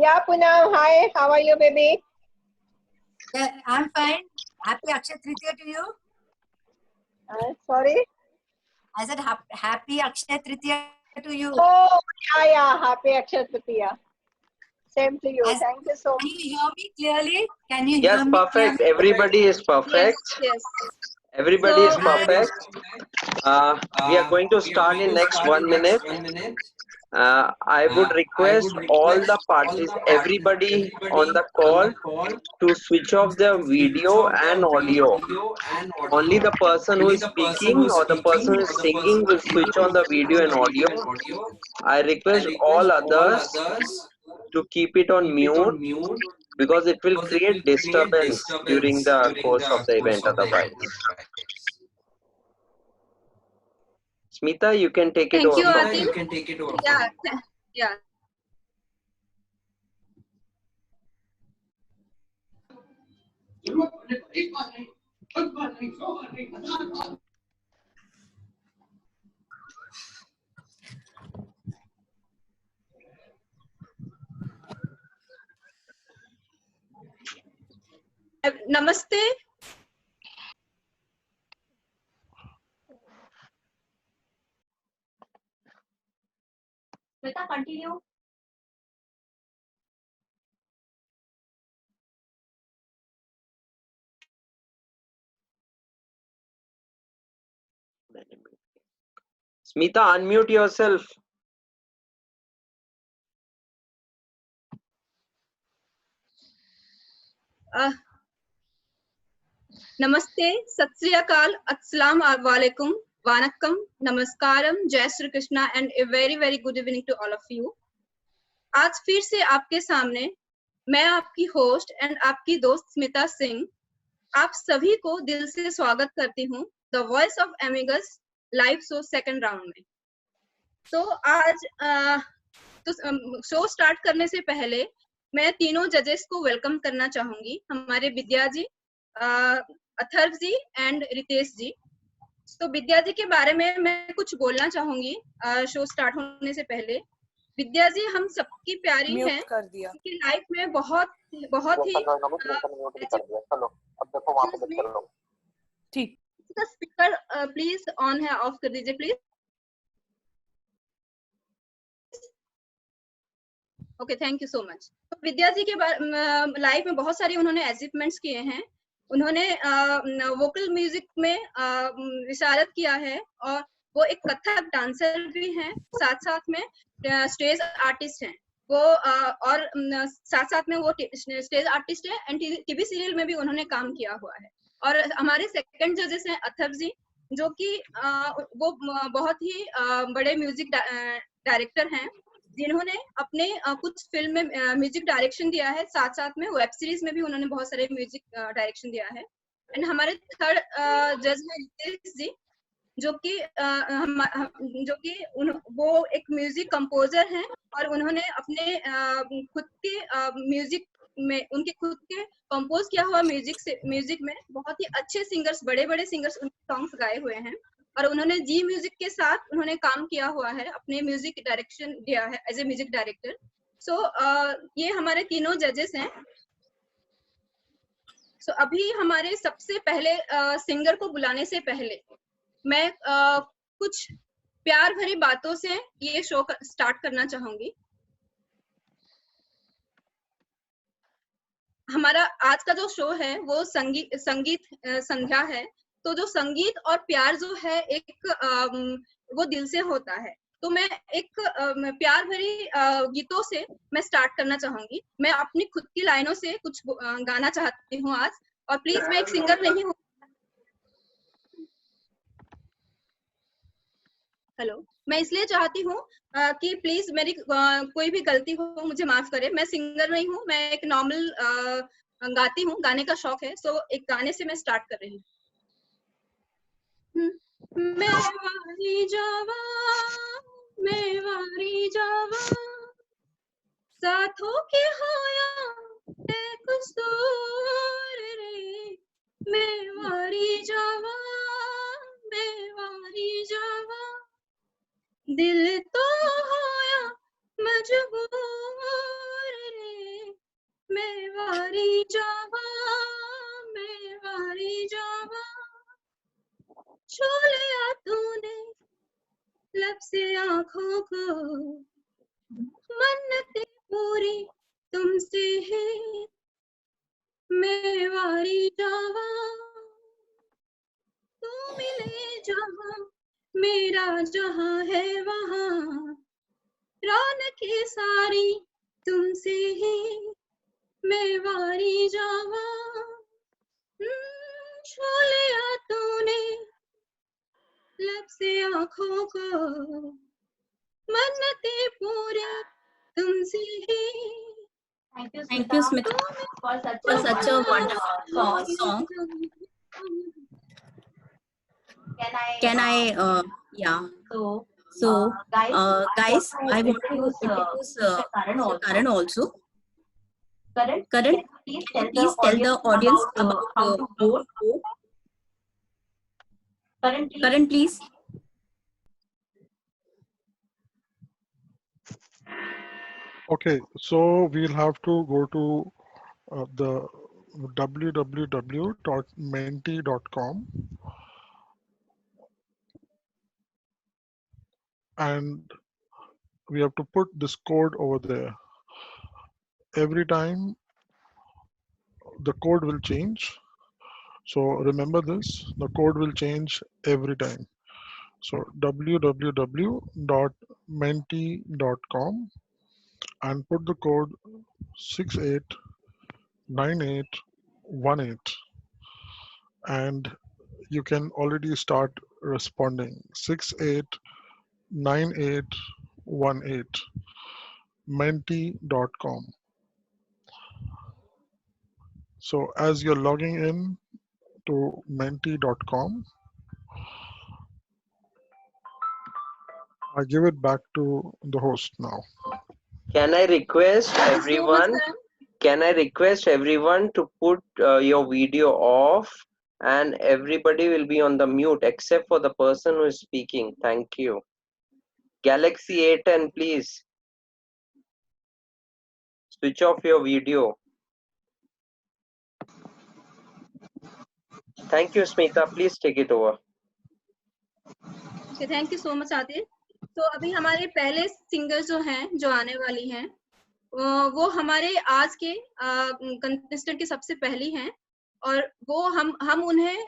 Yeah, Poonam, hi. How are you, baby? Yeah, I'm fine. Happy Akshaya Tritiya to you. Sorry? I said happy Akshaya Tritiya to you. Oh, yeah. Happy Akshaya Tritiya. Same to you. Thank you so much. Can you hear me clearly? Can you Yes, hear me perfect. clearly? Everybody is perfect. Yes. Everybody is So, perfect. We are going to start in next 1 minute. I would request all the parties, everybody on the call, to switch off their video and audio. Only the person who is speaking or the person who is singing will switch on the video and audio. I request all others to keep it on mute because it will create disturbance during the course of the event otherwise. Smita, you can take it over. thank you, Adil. Yeah. Namaste. Smita, continue. Smita, unmute yourself. Namaste, Sat Sri Akal, Assalamu alaikum, Vanakkam, Namaskaram, Jai Shri Krishna, and a very, very good evening to all of you. आज फिर से आपके सामने मैं आपकी host and आपकी दोस्त स्मिता सिंह आप सभी को दिल से स्वागत करती हूँ the voice of Amigos live show second round में। तो आज शो स्टार्ट करने से पहले मैं तीनों जजेस को वेलकम करना चाहूंगी, हमारे विद्या जी, अथर्व जी एंड रितेश जी। तो विद्या जी के बारे में मैं कुछ बोलना चाहूंगी शो स्टार्ट होने से पहले। विद्या जी हम सबकी प्यारी हैं, उनकी लाइफ में बहुत ही ठीक। स्पीकर प्लीज ऑन है, ऑफ कर दीजिए please. Okay, thank you so much. तो विद्या जी के लाइफ में बहुत सारी उन्होंने अचीवमेंट्स किए हैं। उन्होंने वोकल म्यूजिक में विशारद किया है और वो एक कथक डांसर भी हैं, साथ साथ में स्टेज आर्टिस्ट हैं वो, और साथ साथ में वो स्टेज आर्टिस्ट है एंड टीवी सीरियल में भी उन्होंने काम किया हुआ है। और हमारे सेकंड जजेस हैं अथर्व जी, जो कि वो बहुत ही बड़े म्यूजिक डायरेक्टर हैं, जिन्होंने अपने कुछ फिल्म में म्यूजिक डायरेक्शन दिया है, साथ साथ में वेब सीरीज में भी उन्होंने बहुत सारे म्यूजिक डायरेक्शन दिया है। एंड हमारे थर्ड जज है रितेश जी, जो कि वो एक म्यूजिक कंपोजर हैं और उन्होंने अपने खुद के म्यूजिक में उनके खुद के कंपोज किया हुआ म्यूजिक में बहुत ही अच्छे सिंगर्स, बड़े बड़े सिंगर्स उनके सॉन्ग्स गाए हुए हैं और उन्होंने जी म्यूजिक के साथ उन्होंने काम किया हुआ है, अपने म्यूजिक डायरेक्शन दिया है एज ए म्यूजिक डायरेक्टर। सो ये हमारे तीनों जजेस हैं। सो अभी हमारे सबसे पहले सिंगर को बुलाने से पहले मैं कुछ प्यार भरी बातों से ये शो स्टार्ट करना चाहूंगी। हमारा आज का जो शो है वो संगीत संध्या है। तो जो संगीत और प्यार जो है एक वो दिल से होता है। तो मैं एक प्यार भरी गीतों से मैं स्टार्ट करना चाहूंगी। मैं अपनी खुद की लाइनों से कुछ गाना चाहती हूँ आज, और प्लीज मैं एक सिंगर नहीं हूँ। हेलो, मैं इसलिए चाहती हूँ कि प्लीज मेरी कोई भी गलती हो मुझे माफ करे। मैं सिंगर नहीं हूँ, मैं एक नॉर्मल गाती हूँ, गाने का शौक है। सो एक गाने से मैं स्टार्ट कर रही हूँ। मैं वारी जावा साथों के होया ते कसूर रे, मैं वारी जावा दिल तो होया मजबूर रे, वारी जावा, मेवारी जावा, छू लिया तूने लब से आँखों को, मन्नतें पूरी तुमसे है, मेवारी जावा, तू मिले जहाँ मेरा जहाँ है वहाँ, रौनकें सारी तुमसे ही, मेवारी जावा, छू लिया तूने लब से आँखों को, मन्नतें पूरी तुमसे ही। Thank you, Smita, for such a wonderful song. Can I, yeah. So, guys, I want to introduce Mr. Karan also. Karan, can you please tell the audience about how to vote? Karan, please. Okay, so we'll have to go to the www.menti.com and we have to put this code over there. Every time the code will change. So remember this, the code will change every time. So www.menti.com and put the code 689818 and you can already start responding. 689818 menti.com. So as you're logging in to menti.com, I give it back to the host now. Can I request Thank you so much, everyone? sir. Can I request everyone to put your video off and everybody will be on the mute except for the person who is speaking. Thank you. Galaxy A10, please switch off your video. Thank you, Smita. Please take it over. Okay, thank you so much, Adil. तो अभी हमारे पहले singer जो हैं, जो आने वाली हैं, वो हमारे आज के कंटेस्टेंट के सबसे पहली हैं और वो हम उन्हें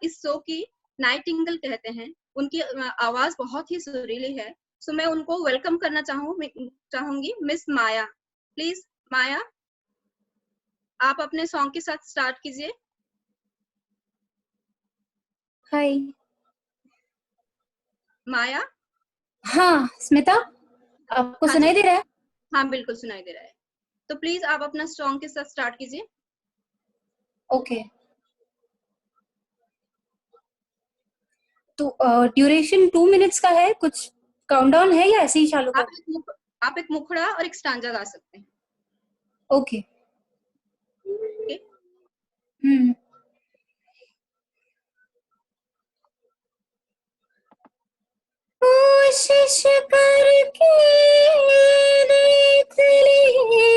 इस शो की नाइटिंगेल कहते हैं। उनकी आवाज बहुत ही सुरीली है, सो मैं उनको वेलकम करना चाहूंगी। मिस माया, प्लीज माया आप अपने सॉन्ग के साथ स्टार्ट कीजिए। हाय माया। हाँ स्मिता, आपको हाँ सुनाई जी। दे रहा है? हाँ बिल्कुल सुनाई दे रहा है, तो प्लीज आप अपना सॉन्ग के साथ स्टार्ट कीजिए। ओके, तो ड्यूरेशन 2 मिनट्स का है, कुछ काउंटडाउन है या ऐसे ही चालू कर? आप एक मुखड़ा और एक स्टांजा गा सकते हैं। ओके। हम्म। कोशिश करके देख लिए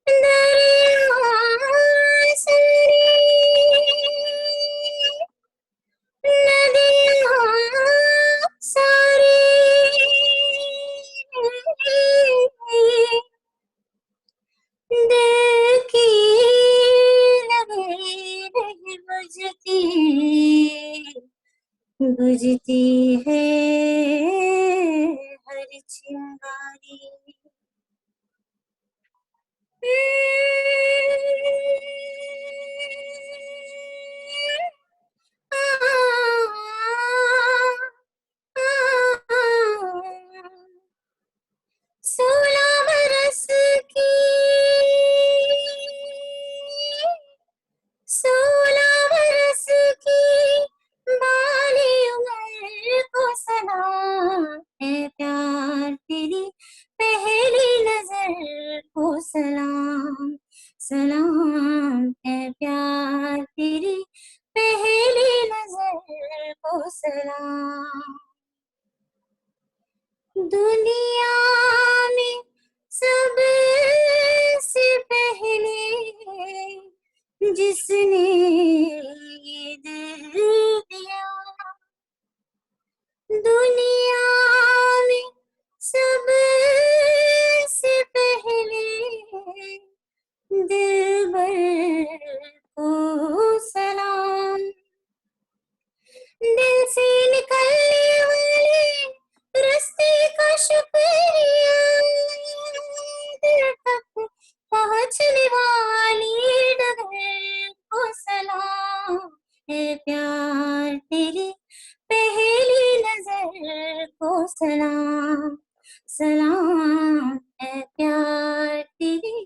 दरिया सारी, नदियाँ सारी, दिल की लगी नहीं बुझती है हर चिंगारी। सोलह बरस की 16 बरस की बाली उम्र को सलाम है प्यार तेरी पहली नजर को सलाम, सलाम है प्यार तेरी पहली नजर को सलाम। दुनिया में सबसे जिसने ये दिल दिया, दुनिया में सबसे पहले दिलबर को सलाम। दिल से निकलने वाले रास्ते का शुक्रिया, दिल तक पहुंचने वाली डगर को सलाम। है प्यार तेरी पहली नजर को सलाम, सलाम है प्यार तेरी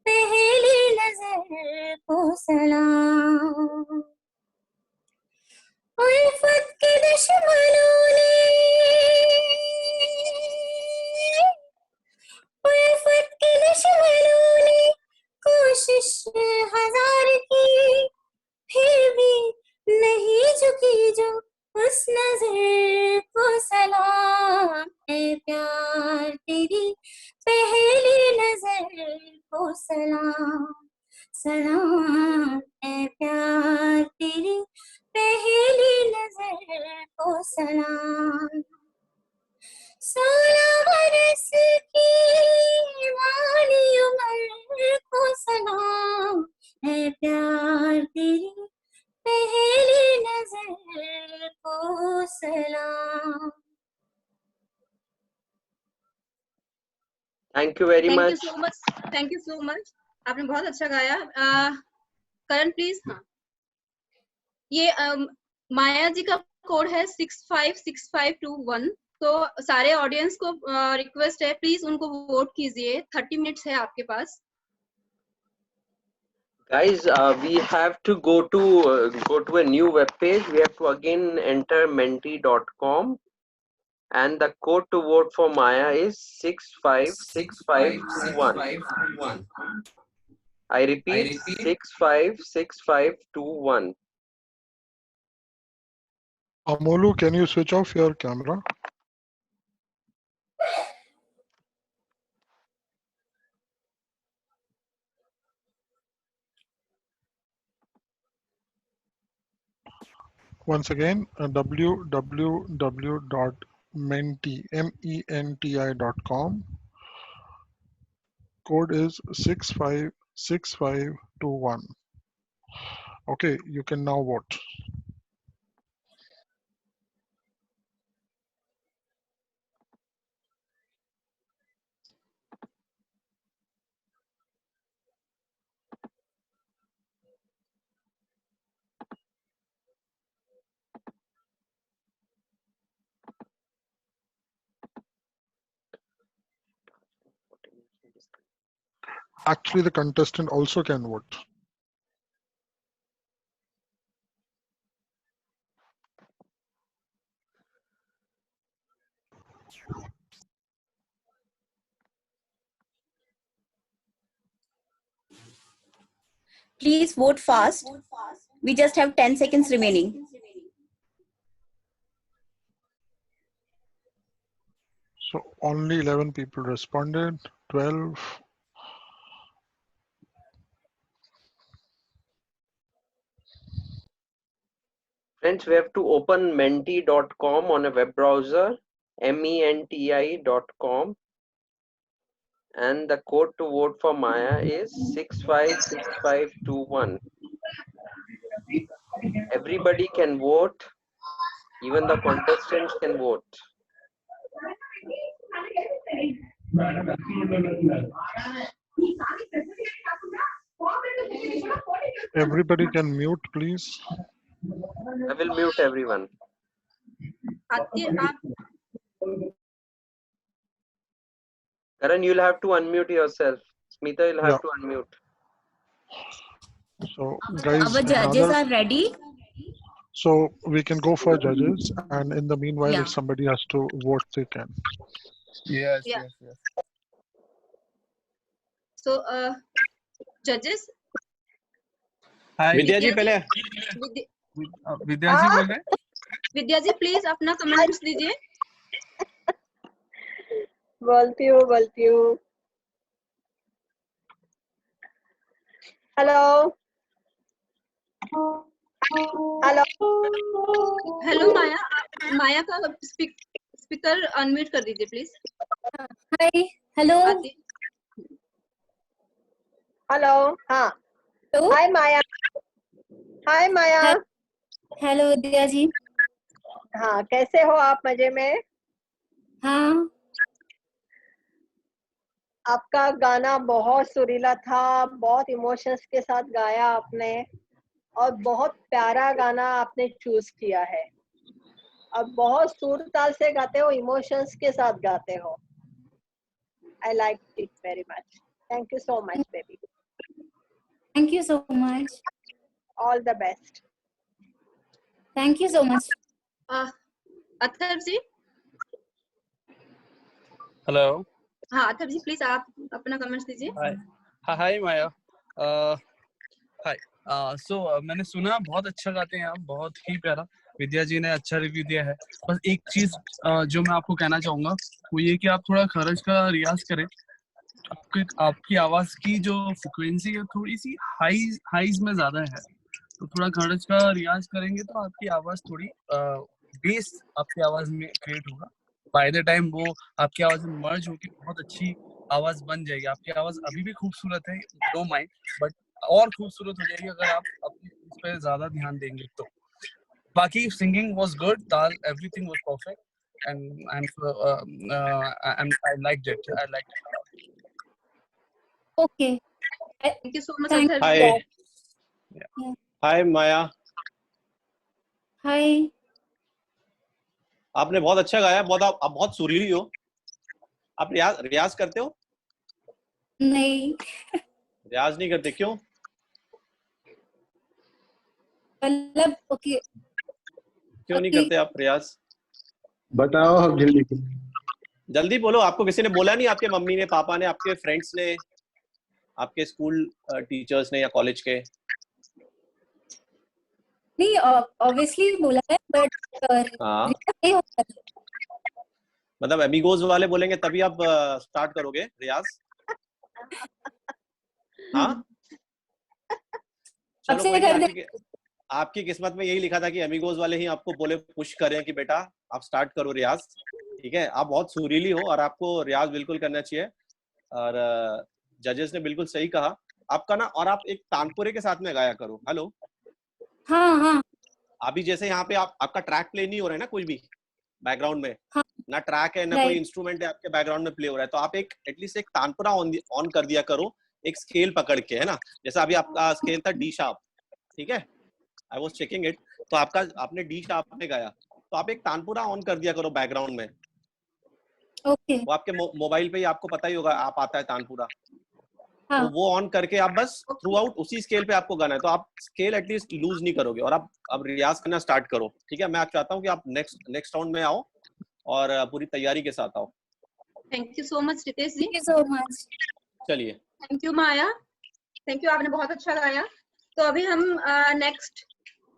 पहली नजर को सलाम। उल्फत के दुश्मनों ने, उल्फत के दुश्मनों ने कोशिश हजार की, फिर भी नहीं झुकी जो उस नजर को सलाम। है प्यार तेरी पहली नजर को सलाम, सलाम है प्यार तेरी पहली नजर को सलाम। 16 बरस की वाली उम्र को सलाम। है प्यार तेरी पहली नजर को सलाम। Thank you very thank you much. So much, thank you so much, आपने बहुत अच्छा गाया। करण प्लीज। हाँ, ये माया जी का कोड है 656521। तो सारे ऑडियंस को रिक्वेस्ट है, प्लीज उनको वोट कीजिए। 30 मिनट्स है आपके पास। Guys, we have to go to a new web page. We have to again enter menti.com, and the code to vote for Maya is 656521. I repeat, 656521. Amolu, can you switch off your camera? Once again, www.menti.com. Code is 656521. Okay, you can now vote. Actually, the contestant also can vote. Please vote fast. We just have 10 seconds remaining. So only 11 people responded, 12. Friends, we have to open menti.com on a web browser, menti.com. And the code to vote for Maya is 656521. Everybody can vote. Even the contestants can vote. Everybody can mute, please. I will mute everyone. Karan, you'll have to unmute yourself. Smita, you'll have to unmute. So, guys, our judges are ready. So we can go for judges, and in the meanwhile, if somebody has to vote, they can. Yes, Yeah. yes, yes. So, judges. Hi. विद्या जी पहले विद्या जी बोल रहे हैं? विद्या जी please अपना comments दीजिए। बोलती हूँ। Hello hello hello माया, माया का speaker unmute कर दीजिए प्लीज। हाय हेलो आती हेलो। हाँ, हेलो हाय माया। हाय माया। हेलो विद्या जी। हाँ, कैसे हो आप? मजे में? हाँ आपका गाना बहुत सुरीला था, बहुत इमोशंस के साथ गाया आपने, और बहुत प्यारा गाना आपने चूज किया है। अब बहुत सुर ताल से गाते हो, इमोशंस के साथ गाते हो। I like it very much. Thank you so much baby. Thank you so much. All the best. Thank you so much. Atharva ji. Hello. हाँ अथर्व जी, प्लीज आप अपना कमेंट्स दीजिए। हाय। हाय माया। हाय। सो मैंने सुना बहुत अच्छा गाते हैं आप, बहुत ही प्यारा। विद्या जी ने अच्छा रिव्यू दिया है। बस एक चीज जो मैं आपको कहना चाहूंगा वो ये कि आप थोड़ा खरज का रियाज करें। आपकी आवाज की जो फ्रिक्वेंसी है थोड़ी सी हाईज में ज्यादा है, तो थोड़ा खरज का रियाज करेंगे तो आपकी आवाज थोड़ी बेस आपकी आवाज में क्रिएट होगा। बाय द टाइम वो आपकी आवाज में मर्ज होकर बहुत अच्छी आवाज बन जाएगी। आपकी आवाज अभी भी खूबसूरत है, नो माइंड, बट और खूबसूरत हो जाएगी अगर आप अपनी इस पे ज्यादा ध्यान देंगे तो। बाकी singing was good, taal everything was perfect and I liked it. Okay thank you so much thank Atharv hi. जी। Hi Maya, hi. आपने बहुत अच्छा गाया। बहुत आप बहुत सुरीली हो। आप रियाज करते हो? नहीं रियाज नहीं करते, क्यों? मतलब ओके क्यों नहीं ओके करते आप रियाज? बताओ अब जल्दी। जल्दी बोलो। आपको किसी ने बोला नहीं? आपके मम्मी ने, पापा ने, आपके फ्रेंड्स ने, आपके स्कूल टीचर्स ने या कॉलेज के? नहीं ऑब्वियसली बोला है बट हाँ, नहीं होता। मतलब अमीगोज वाले बोलेंगे तभी आप स्टार्ट करोगे रियाज? हाँ, अब चलो से कोई नहीं। कर दे। आपकी किस्मत में यही लिखा था कि अमीगोज वाले ही आपको बोले, पुश करें कि बेटा आप स्टार्ट करो रियाज। ठीक है, आप बहुत सुरीली हो और आपको रियाज बिल्कुल करना चाहिए। और जजेस ने बिल्कुल सही कहा आपका ना। और आप एक तानपुरे के साथ में गाया करो। हेलो। हाँ हाँ अभी जैसे यहाँ पे आपका ट्रैक प्ले नहीं हो रहा है ना, कोई भी बैकग्राउंड में हाँ ना ट्रैक है ना कोई राइट इंस्ट्रूमेंट है आपके बैकग्राउंड में प्ले हो रहा है, तो आप एक एटलीस्ट एक तानपुरा ऑन कर दिया करो, एक स्केल पकड़ के, है ना। जैसा अभी आपका स्केल था डी शार्प, ठीक है, आई वाज चेकिंग इट। तो आपने डी शार्प में गाया, तो आप एक तानपुरा ऑन कर दिया करो बैकग्राउंड में। ओके वो आपके मोबाइल पे ही आपको पता ही होगा, आप आता है तानपुरा। तो हाँ वो ऑन करके आप बस थ्रू आउट उसी स्केल पे आपको गाना है, तो आप स्केल एटलीस्ट लूज नहीं करोगे और आप अब रियाज करना स्टार्ट करो। ठीक है, मैं आप चाहता हूँ कि आप नेक्स्ट राउंड में आओ और पूरी तैयारी के साथ आओ। Thank you so much Ritesh ji. Thank you so much. चलिए। Thank you Maya, thank you, आपने बहुत अच्छा गाया। तो अभी हम नेक्स्ट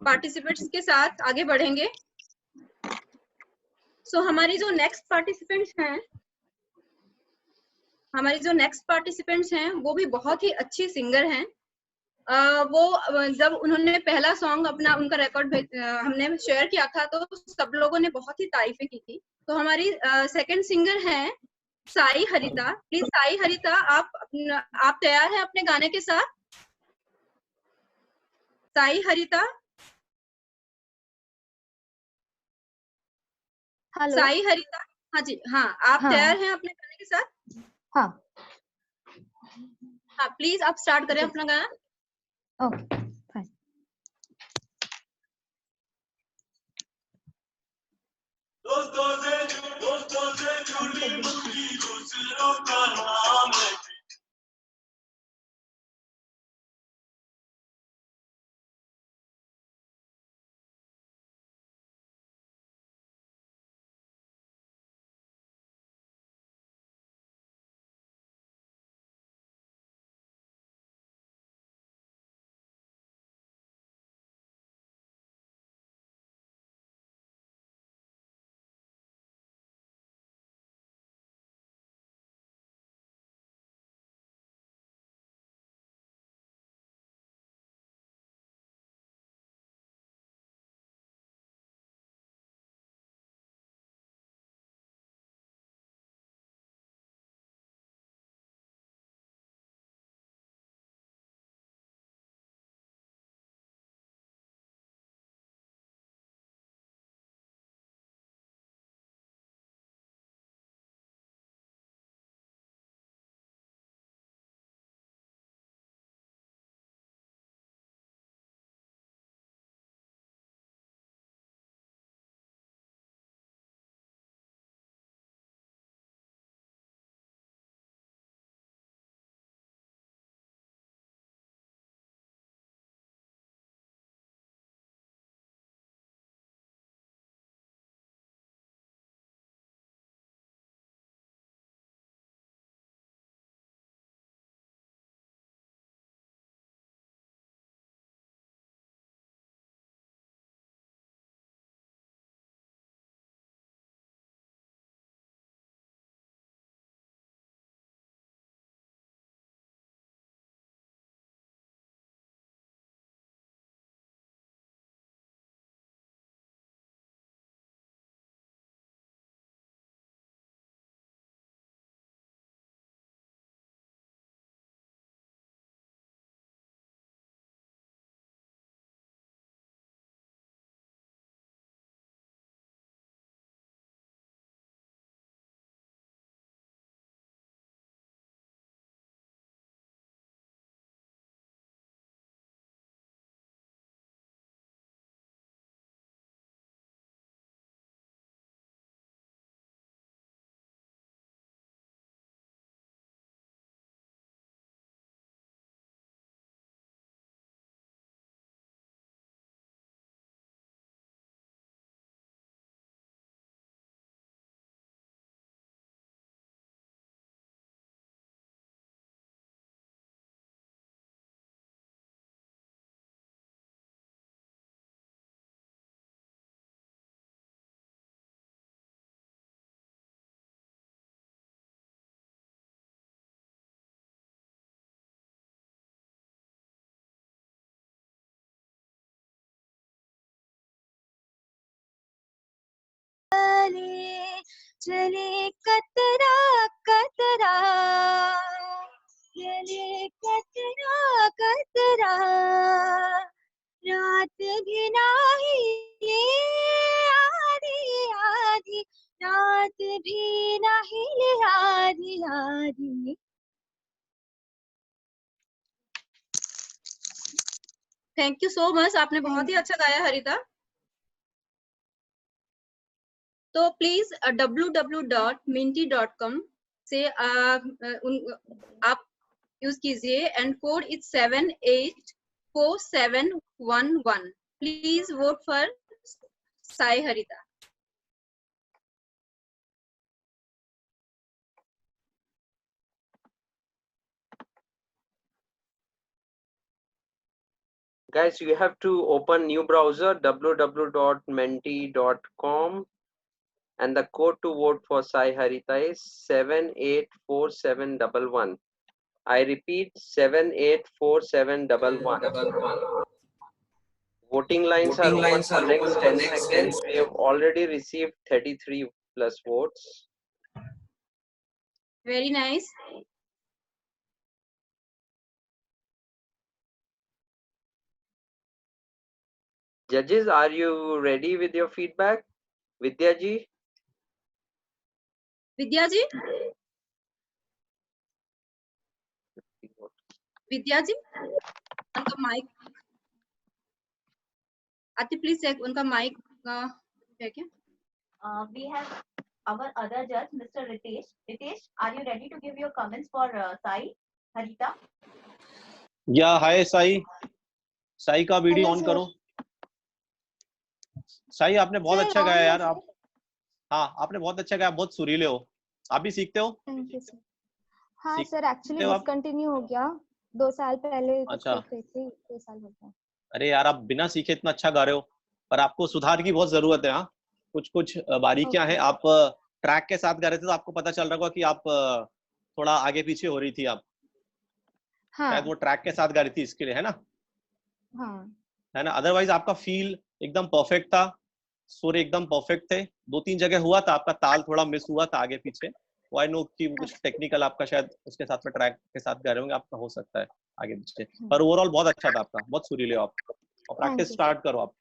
पार्टिसिपेंट्स के साथ आगे बढ़ेंगे। सो हमारी जो नेक्स्ट पार्टिसिपेंट्स हैं वो भी बहुत ही अच्छी सिंगर हैं। वो जब उन्होंने पहला सॉन्ग अपना उनका रिकॉर्ड हमने शेयर किया था तो सब लोगों ने बहुत ही तारीफें की थी। तो हमारी सेकंड सिंगर हैं साई हरिता। प्लीज साई हरिता, आप तैयार हैं अपने गाने के साथ? साई हरिता। हेलो। साई हरिता, हाँ जी, हाँ, आप हाँ तैयार हैं अपने गाने के साथ? हाँ हाँ प्लीज आप स्टार्ट करें अपना गाना। Okay fine. दोस्तों से जुड़ी मुट्ठी दूसरों का नाम है। चले कतरा कतरा, चले कतरा कतरा, रात भी नाही ये आधी आधी, रात भी नाही ये आधी आधी। थैंक यू सो मच, आपने बहुत ही अच्छा गाया हरिता। तो प्लीज www.minty.com से आप यूज कीजिए and code is 784711। Please vote for Sai Harita. Guys, you have to open new browser www.menti.com and the code to vote for Sai Harita is 784711. I repeat 784711. Voting lines are open for next 10 seconds. We have already received 33 plus votes. Very nice. Judges, are you ready with your feedback? Vidya ji? विद्या जी, विद्या जी, उनका mic आती please check, उनका mic है क्या? We have our other judge, Mr. Ritesh. Ritesh, are you ready to give your comments for Sai Harita? या हाय साई, साई का video Hello, on sir. करो। साई आपने बहुत Sir, अच्छा on गाया है यार। sir? आप हाँ, आपने बहुत अच्छा गाया, बहुत सुरीले हो। आप भी सीखते हो? Thank you, sir. हाँ सीखते सर, एक्चुअली हो आप? डिसकंटिन्यू हो गया 2 साल पहले अच्छा। सीख रही थी, 2 साल हो गया। अरे यार, आप बिना सीखे इतना अच्छा गा रहे हो, पर आपको सुधार की बहुत जरूरत है। हाँ, कुछ कुछ बारीकियां हैं। आप ट्रैक के साथ गा रहे थे तो आपको पता चल रहा होगा कि आप थोड़ा आगे पीछे हो रही थी आप। शायद हाँ वो ट्रैक के साथ गा रही थी, इसके लिए, है ना? हाँ है ना? अदरवाइज आपका फील एकदम परफेक्ट था, सुर एकदम परफेक्ट थे। 2-3 जगह हुआ था आपका ताल थोड़ा मिस हुआ था आगे पीछे। वो आई नो कि कुछ टेक्निकल आपका शायद उसके साथ में ट्रैक के साथ गा रहे होंगे, आपका हो सकता है आगे पीछे, पर ओवरऑल बहुत अच्छा था आपका, बहुत सुरीले हो आप। और प्रैक्टिस you, स्टार्ट करो आप।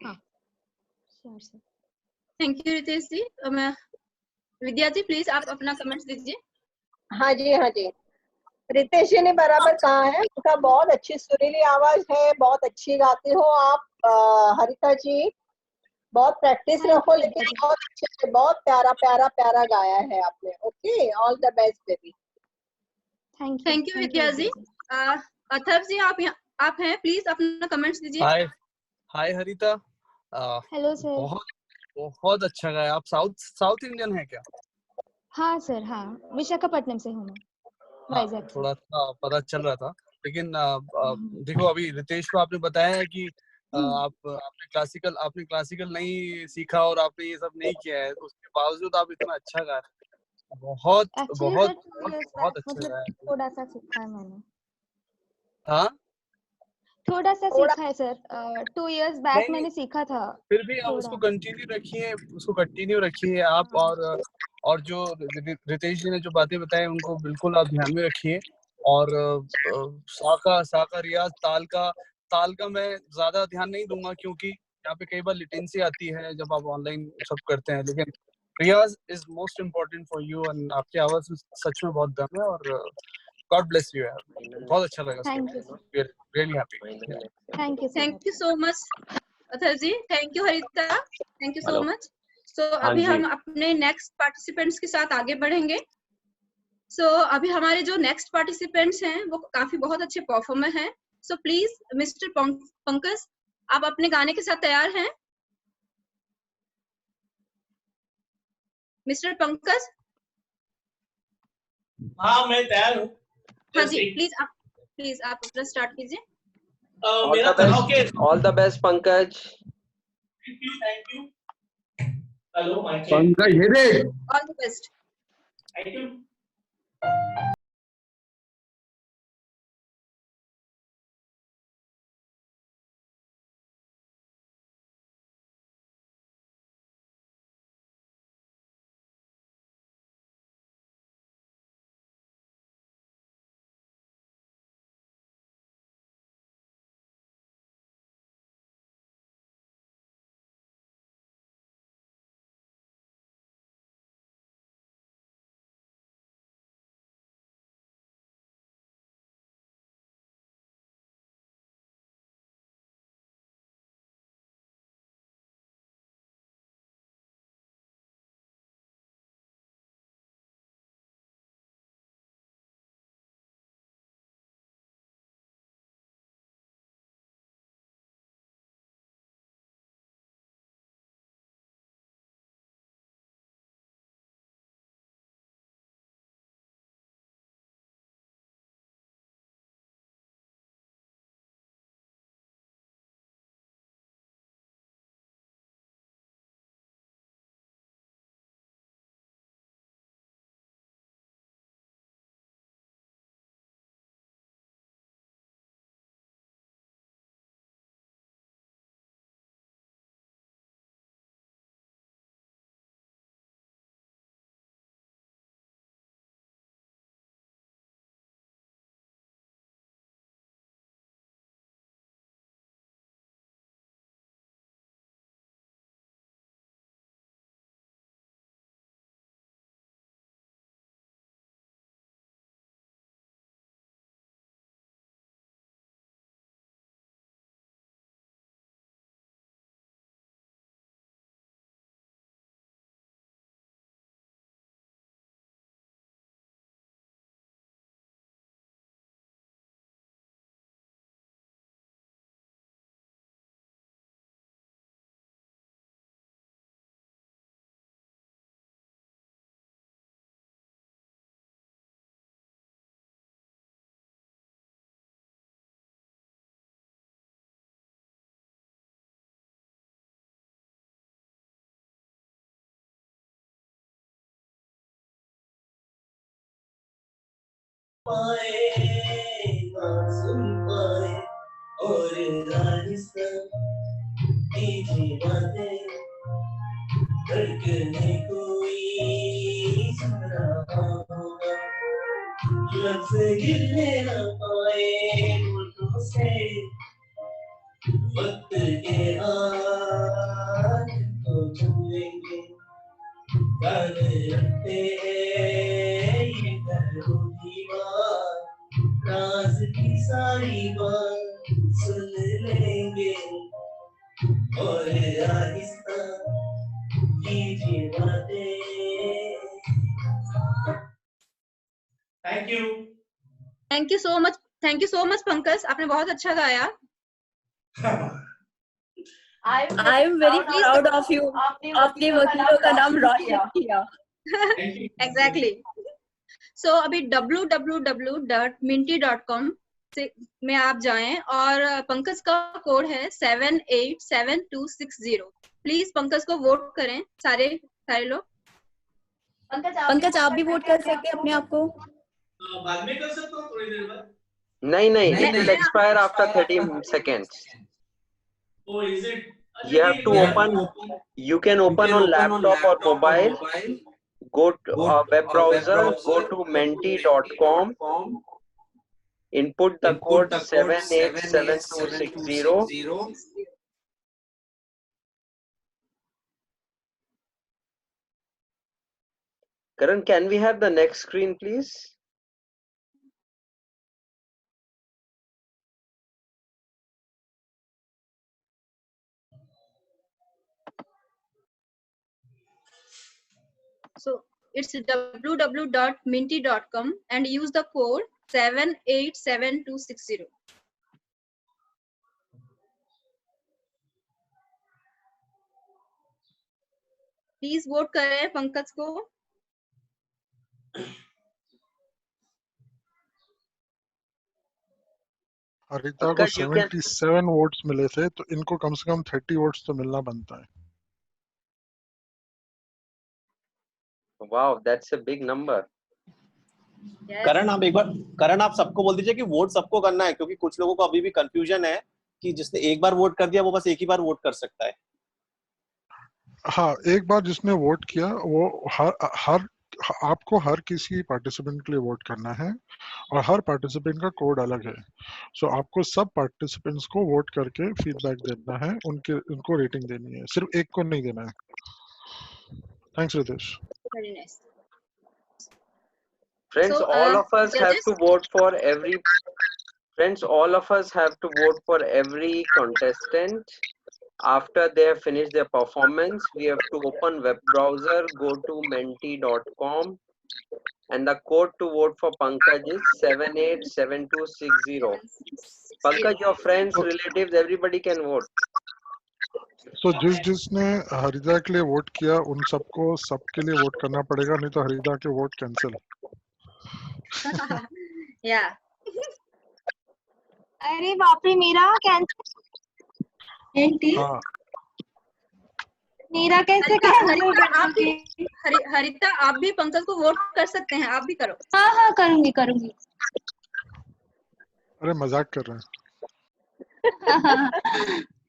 हाँ sure sir. Thank you Ritesh ji. मैं विद्या जी, प्लीज आप अपना कमेंट्स दीजिए। हाँ जी, हाँ जी, रितेश जी ने बराबर कहा है, उनका बहुत अच्छी सुरीली आवाज है, बहुत अच्छी गाती हो आप। हरिता जी बहुत प्रैक्टिस रखो, लेकिन बहुत अच्छे से, बहुत प्यारा प्यारा प्यारा गाया है आपने। Okay, all the best baby. Thank you Vidya ji. Atharva ji, आप हैं, प्लीज अपना कमेंट्स दीजिए। Hi hi Harita. Hello sir. बहुत बहुत अच्छा गाया। आप साउथ इंडियन है क्या? हाँ सर, हाँ विशाखापट्टनम से हूँ मैं, हाँ, वाइजैक से। थोड़ा सा पता चल रहा था, लेकिन देखो अभी रितेश को आपने बताया है कि आपने क्लासिकल नहीं सीखा और आपने ये सब नहीं किया है, उसके बावजूद आप इतना अच्छा गा रहे हैं। बहुत एक्चुअली बहुत सर 2 बहुत इयर्स बहुत बैक अच्छा मतलब गाया। थोड़ा सा सीखा है मैंने, हाँ, थोड़ा सा सीखा है सर। 2 इयर्स बैक नहीं मैंने सीखा था फिर भी आप थोड़ा। उसको कंटिन्यू रखिए आप। और जो रितेश जी ने जो बातें बताई उनको बिल्कुल आप ध्यान में रखिए। और सा का रियाज, ताल का मैं ज्यादा ध्यान नहीं दूंगा, क्योंकि यहाँ पे कई बार लिटेंसी आती है जब आप ऑनलाइन सब करते हैं, लेकिन riyaz is most important for you. And आपकी आवाज में सच में बहुत दम है, और गॉड ब्लेस यू यार, बहुत अच्छा लगा थैंक सुन यू सर। के, really happy. Thank you thank sir. You so much Atharva ji. Thank you Harita, thank you so hello. Much. So हाँ अभी जी। हम अपने नेक्स्ट पार्टिसिपेंट्स के साथ आगे बढ़ेंगे। सो अभी हमारे जो नेक्स्ट पार्टिसिपेंट्स हैं वो काफी बहुत अच्छे परफॉर्मर हैं। सो प्लीज मिस्टर पंकज, आप अपने गाने के साथ तैयार हैं? मिस्टर पंकज? हाँ मैं तैयार हूँ। हाँ जी, प्लीज आप अपना स्टार्ट कीजिए। All the best, Pankaj. Thank you. Hello mike. Pankaj हे रे। All the best. Thank you. पाए ना सुन पाए और आहिस्ता कीजिए बातें धड़कने कोई सुन रहा होगा लफ्ज़ गिरने न पाए होठों से वक्त के आज तो चलेंगे कान रखते हैं ये करो दीवार राज की सारी बात सुन लेंगे और आहिस्ता कीजिए बातें। Thank you so much Pankaj, आपने बहुत अच्छा गाया। I am very proud of you. आपने वकीलों का नाम रोशन किया। Exactly. So अभी www.minty.com से में आप जाएं और पंकज का कोड है 787260। प्लीज पंकज को वोट करें सारे लोग। पंकज आप भी वोट कर सकते हैं अपने आप को। बाद में कर सकता हूँ थोड़ी देर बाद। नहीं, it will expire after 30 seconds. Oh, is it? You have to open. You can open on laptop or mobile. Go to a web browser. Go to menti.com. Input the code 787260. Karan, can we have the next screen, please? So it's www.minty.com and use the code 787260. Please vote करें पंकज को। हरिता को 77 votes मिले थे, तो इनको कम से कम 30 votes तो मिलना बनता है। Wow, that's a big number. करण आप सबको बोल दीजिए कि वोट सबको करना है, क्योंकि कुछ लोगों को अभी भी कंफ्यूजन है कि जिसने एक बार वोट कर दिया वो बस एक ही बार वोट कर सकता है। हाँ, एक बार जिसने वोट किया वो आपको हर किसी पार्टिसिपेंट के लिए वोट करना है और हर पार्टिसिपेंट का कोड अलग है। सो आपको सब पार्टिसिपेंट्स को वोट करके फीडबैक देना है, उनको रेटिंग देनी है, सिर्फ एक को नहीं देना है। Thanks Ritesh. Very nice. Friends, So, all of us have judges? to vote for every. Friends, all of us have to vote for every contestant. After they have finished their performance, we have to open web browser, go to menti.com, and the code to vote for Pankaj is 787260. Pankaj, your friends, relatives, everybody can vote. So जिसने हरिता के लिए vote किया उन सबके लिए vote करना पड़ेगा, नहीं तो हरिता के वोट कैंसिल। Yeah. अरे बाप रे, मेरा कैंसिल। हाँ, मेरा कैसे हरिता आप भी पंकज को वोट कर सकते हैं, आप भी करो। हाँ करूंगी। अरे मजाक कर रहे हैं।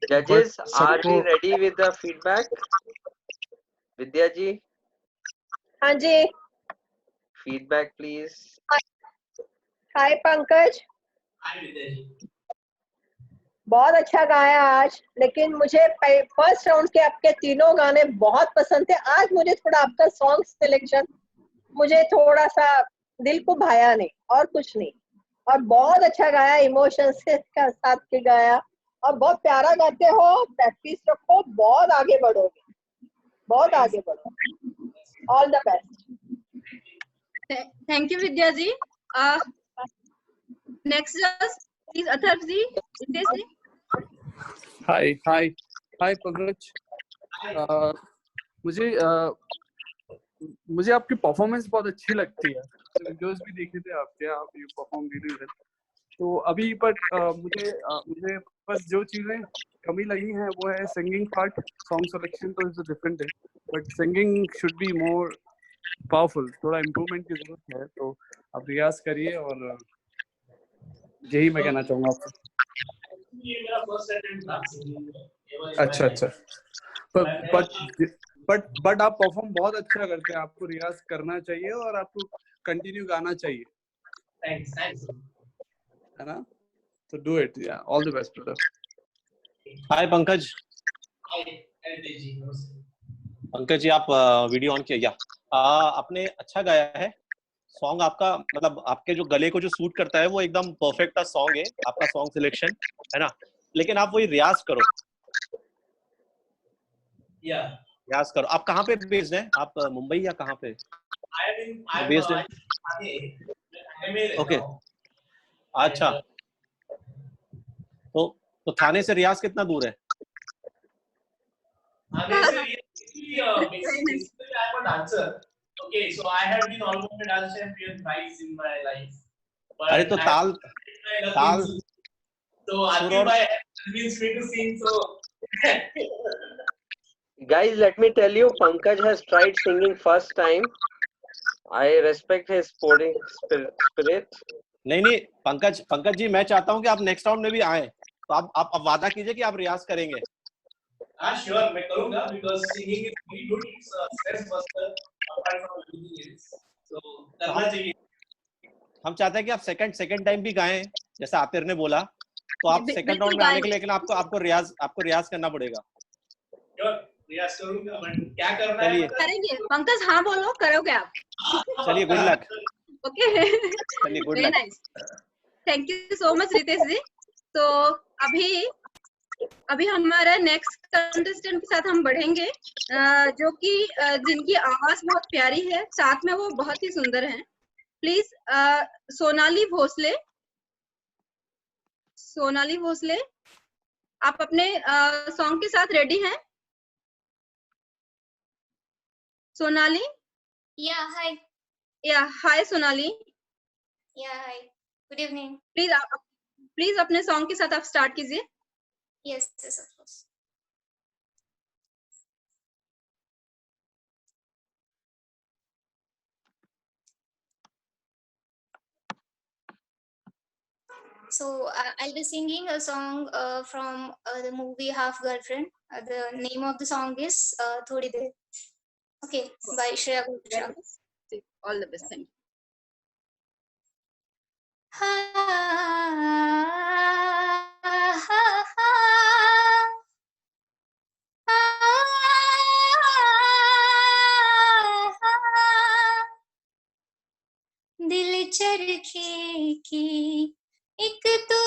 Judges, are we ready with the feedback? Vidya ji? हाँ जी। Feedback please. हाय पंकज। हाय विद्या जी। बहुत अच्छा गाया आज, लेकिन मुझे फर्स्ट राउंड के आपके तीनों गाने बहुत पसंद थे। आज मुझे थोड़ा आपका सॉन्ग सिलेक्शन मुझे थोड़ा सा दिल को भाया नहीं, और कुछ नहीं। और बहुत अच्छा गाया, इमोशंस के साथ के गाया, और बहुत प्यारा गाते हो। प्रैक्टिस रखो, बहुत आगे बढ़ोगे, बहुत आगे बढ़ो। All the best. Thank you Vidya ji. Next please Atharv ji. Hi Pankaj. मुझे आपकी परफॉर्मेंस बहुत अच्छी लगती है। वीडियोस भी देखे थे आपके, आप यू परफॉर्म रियली वेल। तो अभी बट मुझे बस जो चीजें कमी लगी हैं वो है सिंगिंग पार्ट। सॉन्ग सिलेक्शन तो is a different thing, but singing should be more powerful, थोड़ा इम्प्रूवमेंट की जरूरत है, तो आप रियाज करिए और यही मैं कहना चाहूंगा आपसे। ये मेरा फर्स्ट अटेम्प्ट था सिंगिंग में। अच्छा, बट आप परफॉर्म बहुत अच्छा करते हैं, आपको रियाज करना चाहिए और आपको कंटिन्यू गाना चाहिए। थैंक्स है ना, तो डू इट, या ऑल द बेस्ट ब्रदर। हाय पंकज। जी पंकज जी आप वीडियो ऑन किया? आपने अच्छा गाया है सॉन्ग, आपका मतलब आपके जो गले को जो सूट करता है वो एकदम परफेक्ट सॉन्ग है आपका, सॉन्ग सिलेक्शन है ना, लेकिन आप वही रियाज करो। रियाज करो। आप कहाँ पे बेस्ड हैं? आप मुंबई या कहाँ पे बेस्ड हैं? ओके, अच्छा। तो थाने से रियाज कितना दूर है? basically I'm a dancer. Okay, so I have been almost a dance champion twice in my life. But अरे तो ताल so Atif bhai convinced me to sing, so Guys, let me tell you, Pankaj has tried singing first time. I respect his sporting spirit. नहीं पंकज जी, मैं चाहता हूँ कि आप next round में भी आए, तो आप वादा कीजिए कि आप रियाज करेंगे। sure मैं करूँगा, because singing is very good, it's a stress buster apart from everything else, so करना चाहिए। हम चाहते हैं कि आप सेकंड टाइम भी गाएं जैसा आतिर ने बोला, तो आप सेकंड राउंड में आने के लिए, लेकिन आपको रियाज करना पड़ेगा। रियाज करूँगा, बट क्या करना चलिए। है करेंगे पंकज, हाँ बोलो, करोगे आप? चलिए, गुड लक। ओके, चलिए, good very luck. Nice, thank you so much Ritesh ji. तो अभी हमारा नेक्स्ट कंटेस्टेंट के साथ हम बढ़ेंगे, जो कि जिनकी आवाज बहुत प्यारी है, साथ में वो बहुत ही सुंदर हैं। प्लीज सोनाली भोसले, आप अपने सॉन्ग के साथ रेडी हैं? Sonali? Hi Sonali. Hi. Good evening. Please अपने सॉन्ग के साथ आप स्टार्ट कीजिए। Yes, of course. So I'll be singing a song from the movie Half Girlfriend. The name of the song is Thodi Der. Okay, by Shreya Ghoshal. All the best. Thank you. दिल चरखे की एक तो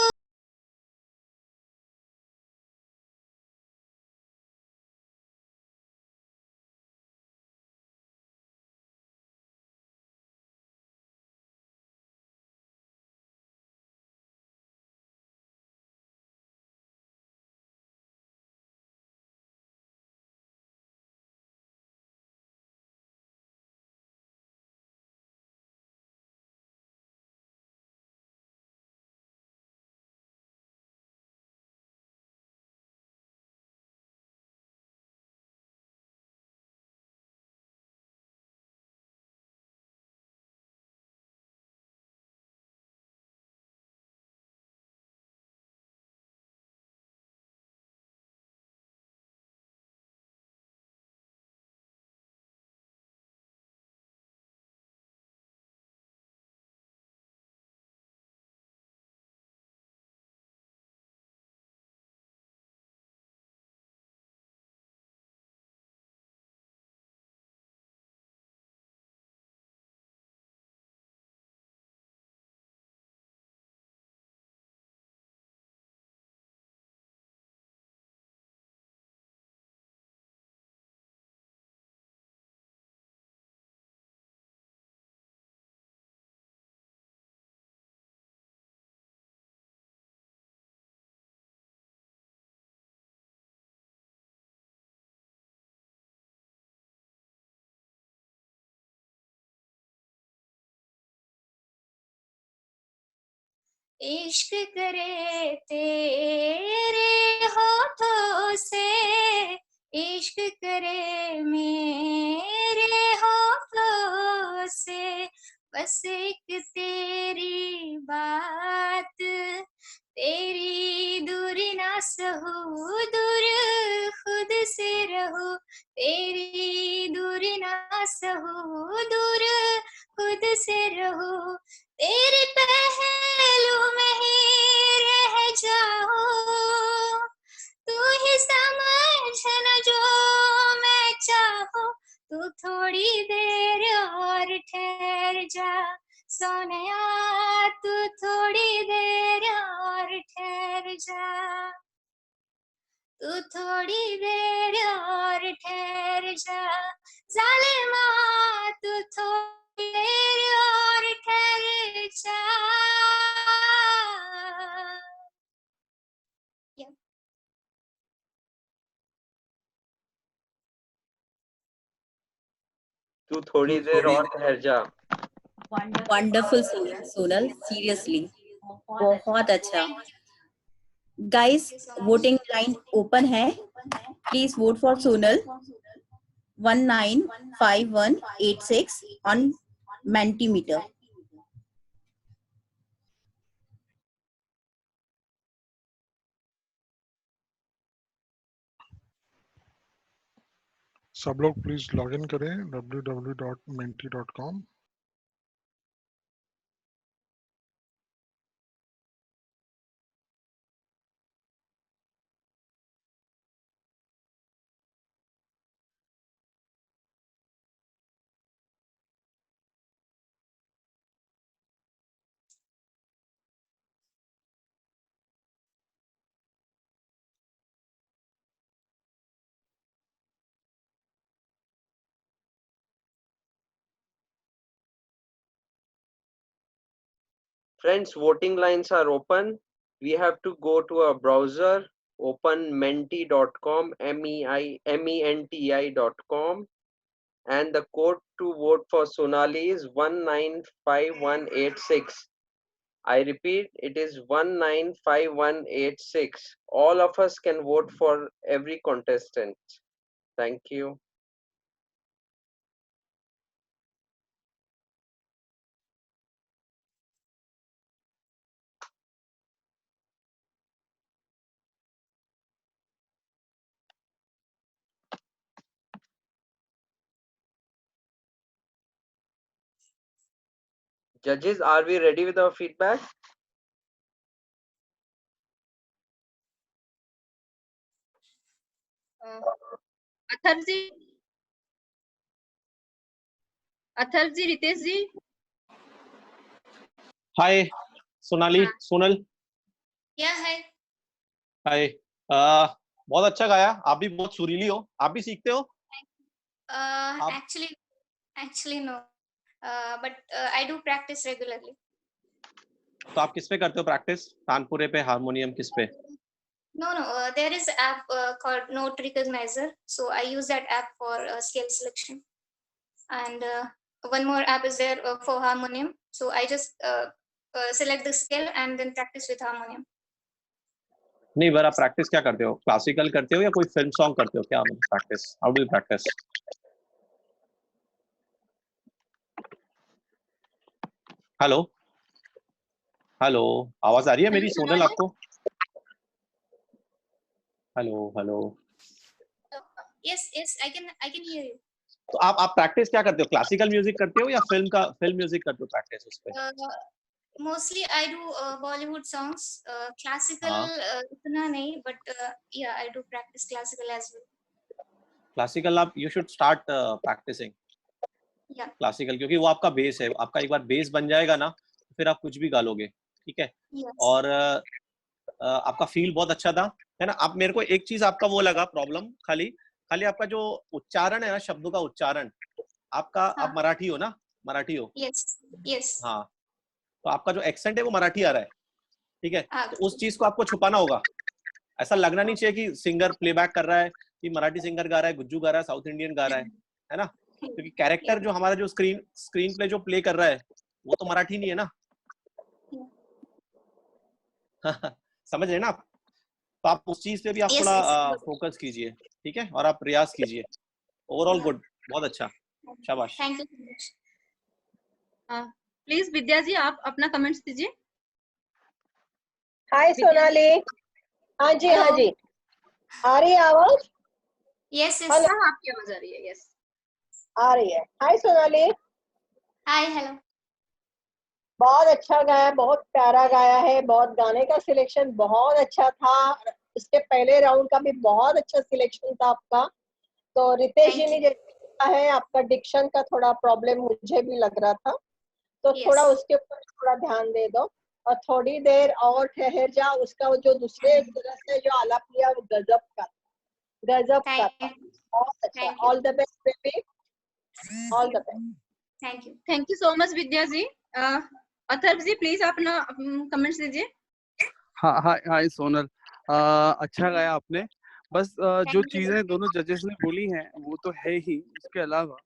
इश्क करे तेरे होठों से इश्क करे मेरे होठों से, बस एक तेरी बात, तेरी दूरी ना सहूं, दूर खुद से रहूं, तेरी दूरी ना सहूं, दूर खुद से रहूं, तेरे पहलू में ही रह जाऊं, तू ही समझना जो मैं चाहूं, तू थोड़ी देर और ठहर जा सोनिया, तू थोड़ी देर और ठहर जा, तू थोड़ी देर और ठहर जा, जालिमा तू थोड़ी देर और ठहर जा। Yeah. तू थोड़ी देर और ठहर जा। वंडरफुल सिंगर सोनल, सीरियसली बहुत अच्छा। गाइस वोटिंग लाइन ओपन है, please vote for Sonal 195186 on Mentimeter. सब लोग प्लीज लॉग इन करें www.menti.com। Friends, voting lines are open. We have to go to a browser, open menti.com, menti.com, and the code to vote for Sonali is 195186. I repeat, it is 195186. All of us can vote for every contestant. Thank you. Judges, are we ready with our feedback? Atharva ji, Atharva ji, Ritesh ji. Hi Sonali, Sonal. Yeah, hi. हाय। बहुत अच्छा गाया, आप भी बहुत सुरीली हो। आप भी सीखते हो? Actually no, but I do practice regularly. तो आप किस पे करते हो प्रैक्टिस? तानपुरे पे, हारमोनियम, किस पे? No, there is an app called Note Recognizer, so I use that app for scale selection, and one more app is there for harmonium, so I just select the scale and then practice with harmonium. नहीं, बार आप practice क्या करते हो? Classical करते हो या कोई film song करते हो? क्या practice? How do you practice? Hello hello, आवाज आ रही है मेरी सोनल आपको? Hello hello. Yes, I can hear you. तो आप प्रैक्टिस क्या करते हो? क्लासिकल म्यूजिक करते हो या फिल्म म्यूजिक करते हो प्रैक्टिस उस पे? Mostly I do Bollywood songs, classical इतना नहीं, but yeah, I do practice classical as well. Classical आप you should start practicing. Yeah. Classical, क्योंकि वो आपका बेस है। आपका एक बार बेस बन जाएगा ना, फिर आप कुछ भी गा लोगे, ठीक है? Yes. और आपका फील बहुत अच्छा था, है ना? आप मेरे को एक चीज आपका वो लगा प्रॉब्लम, खाली आपका जो उच्चारण है ना, शब्दों का उच्चारण आपका, आप मराठी हो ना? मराठी हो? Yes. हाँ, तो आपका जो एक्सेंट है वो मराठी आ रहा है, ठीक है? तो उस चीज को आपको छुपाना होगा। ऐसा लगना नहीं चाहिए कि सिंगर प्लेबैक कर रहा है, कि मराठी सिंगर गा रहा है, गुज्जू गा रहा है, साउथ इंडियन गा रहा है ना? क्योंकि कैरेक्टर जो हमारा जो स्क्रीन प्ले जो प्ले कर रहा है वो तो मराठी नहीं है ना। समझ रहे ना आप? तो आप उस चीज पे भी आप Yes, थोड़ा yes. फोकस कीजिए, ठीक है, और आप रियाज कीजिए। ओवरऑल गुड, बहुत अच्छा, शाबाश। Thank you so much. Please Vidya ji आप अपना कमेंट्स दीजिए। हाय सोनाली। हाँ जी हाँ Hello. जी, आ रही है आवाज? Yes, yes. हेलो, हाँ आपकी आवाज आ रही है। यस आ रही है। हाय सोनाली, Hi, hello. बहुत अच्छा गाया, बहुत प्यारा गाया है, बहुत गाने का सिलेक्शन बहुत अच्छा था। इसके पहले राउंड का भी बहुत अच्छा सिलेक्शन था आपका। तो रितेश जी Thank ने you. जैसे कहा है, आपका डिक्शन का थोड़ा प्रॉब्लम मुझे भी लग रहा था, तो थोड़ा Yes. उसके ऊपर थोड़ा ध्यान दे दो और थोड़ी देर और ठहर जा। उसका जो दूसरे तरह से जो आलाप लिया वो गजब का था, गजब का Thank था, you. बहुत अच्छा। Thank you. All the best baby, all the best. Thank you. Thank you so much Vidya ji. Atharva ji please अपना कमेंट्स दीजिए। हाँ हाय हाय सोनल, अच्छा गाया आपने। बस जो Thank you. चीजें दोनों जजेस ने बोली हैं वो तो है ही, उसके अलावा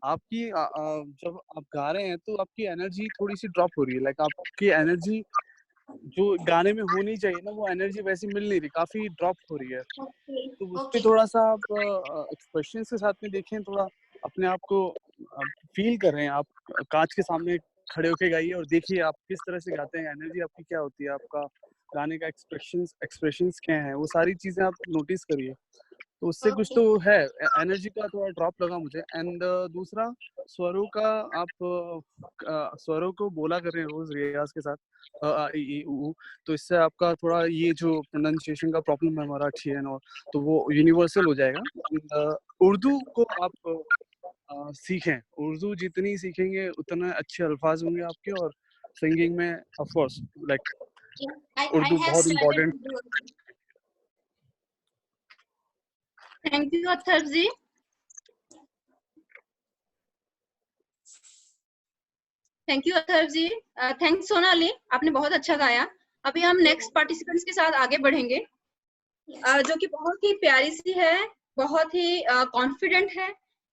आपकी जब आप गा रहे हैं तो आपकी एनर्जी थोड़ी सी ड्रॉप हो रही है। लाइक आपकी एनर्जी जो गाने में होनी चाहिए ना, वो एनर्जी वैसी मिल नहीं रही, काफी ड्रॉप हो रही है। Okay. तो उस पे Okay. थोड़ा सा आप एक्सप्रेशन के साथ में देखें, थोड़ा अपने आप को फील कर रहे हैं। आप कांच के सामने खड़े होके गाइए और देखिए आप किस तरह से गाते हैं, एनर्जी आपकी क्या होती है, आपका गाने का एक्सप्रेशंस क्या है, वो सारी चीजें आप नोटिस करिए। तो उससे कुछ Okay. तो है, एनर्जी का थोड़ा ड्रॉप लगा मुझे। एंड दूसरा स्वरों का, आप स्वरों को बोला करें रोज रियाज के साथ, अ, आ, इ, ई, उ, ऊ। तो इससे आपका थोड़ा ये जो प्रोनाउंसिएशन का प्रॉब्लम है मराठी एंड और, तो वो यूनिवर्सल हो जाएगा। And, उर्दू को आप सीखें। उर्दू जितनी सीखेंगे उतना अच्छे अल्फाज होंगे आपके, और सिंगिंग में of course like Yeah. I Urdu have बहुत started important. to do it. Thank you Atharva ji. Thank you Atharva ji. Thanks Sonali, आपने बहुत अच्छा गाया। अभी हम नेक्स्ट पार्टिसिपेंट्स के साथ आगे बढ़ेंगे, जो कि बहुत ही प्यारी सी है, बहुत ही कॉन्फिडेंट है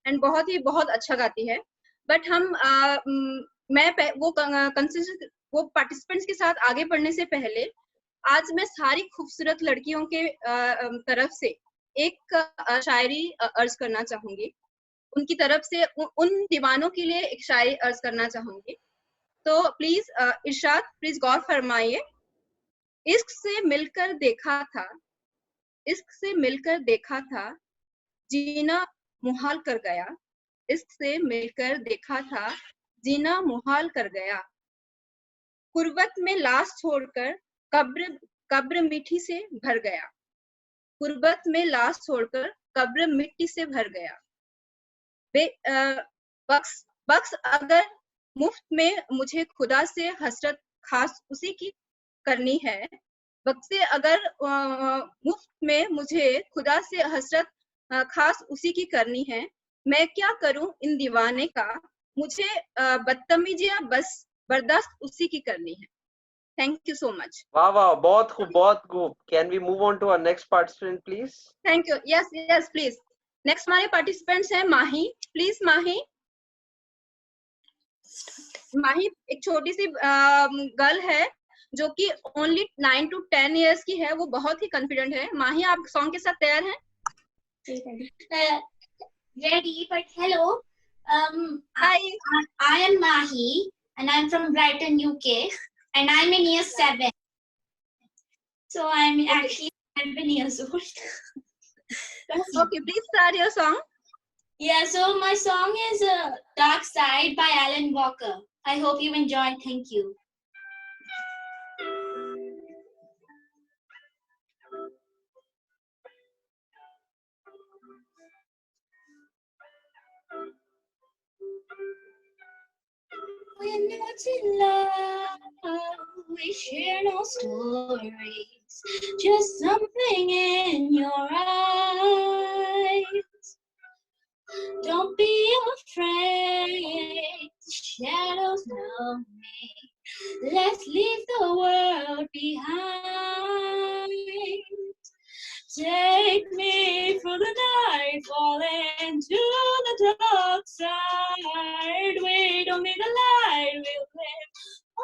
एंड बहुत अच्छा गाती है। बट हम वो पार्टिसिपेंट्स के साथ आगे बढ़ने से पहले आज मैं सारी खूबसूरत लड़कियों के तरफ से एक शायरी अर्ज करना चाहूंगी। उनकी तरफ से उन दीवानों के लिए एक शायरी अर्ज करना चाहूंगी। तो प्लीज इरशाद, प्लीज गौर फरमाइए। इश्क से मिलकर देखा था, इश्क से मिलकर देखा था, जीना मुहाल कर गया। इश्क से मिलकर देखा था, जीना मुहाल कर गया। कुर्बत में लाश छोड़कर कब्र कब्र मिट्टी से भर गया। कुर्बत में लाश छोड़कर कब्र मिट्टी से भर गया। बख्श बख्श अगर मुफ्त में मुझे खुदा से हसरत खास उसी की करनी है। बख्शे अगर मुफ्त में मुझे खुदा से हसरत खास उसी की करनी है। मैं क्या करूं इन दीवाने का, मुझे बदतमीजियां बस बर्दाश्त उसी की करनी है। Thank you so much. वाह वाह, बहुत खूब, बहुत खूब। Can we move on to our next participant please? Thank you. Yes yes please. Next हमारे पार्टिसिपेंट्स हैं माही। प्लीज माही। माही एक छोटी सी गर्ल है जो कि ओनली 9 to 10 इयर्स की है। वो बहुत ही कॉन्फिडेंट है। माही, आप सॉन्ग के साथ तैयार हैं? Ready, but hello. Hi. I am Mahi, and I'm from Brighton, UK, and I'm in year 7. So I'm actually 7 years old. Okay, please start your song. Yeah, so my song is Dark Side by Alan Walker. I hope you enjoy. Thank you. We're not in love, we share no stories, just something in your eyes. Don't be afraid, the shadows know me. Let's leave the world behind. Take me through the night, fall into the dark side. We don't need a light, we'll live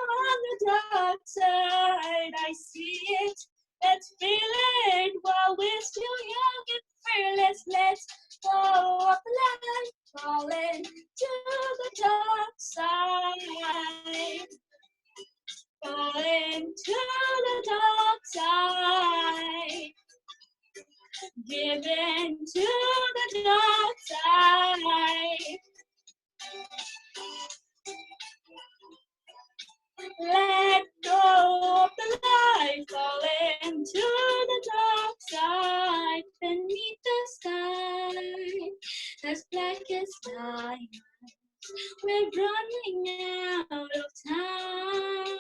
on the dark side. I see it let's feel it while we're still young and fearless. Let's go up the line, falling to the dark side. Falling to the dark side. Given to the dark side. Let go of the light, fall into the dark side. Beneath the sky, as black as night, we're running out of time.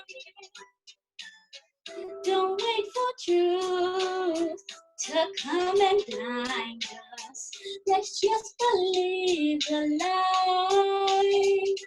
Don't wait for truth to come and blind us. Let's just believe the light.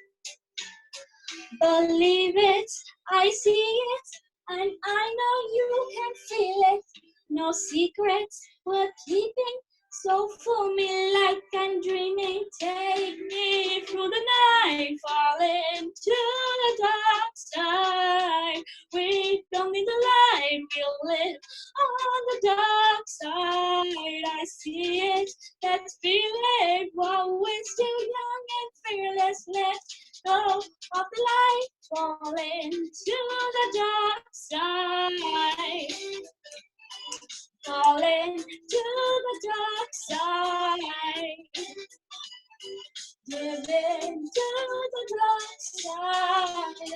Believe it, I see it, and I know you can feel it. No secrets we're keeping, so fool me like I'm dreaming. Take me through the night, falling to the dark side. We don't need the light, we'll live on the dark side. I see it, let's feel it while we're still young and fearless. Let's go of the light, falling to the dark side. Falling to the dark side. Giving to the dark side.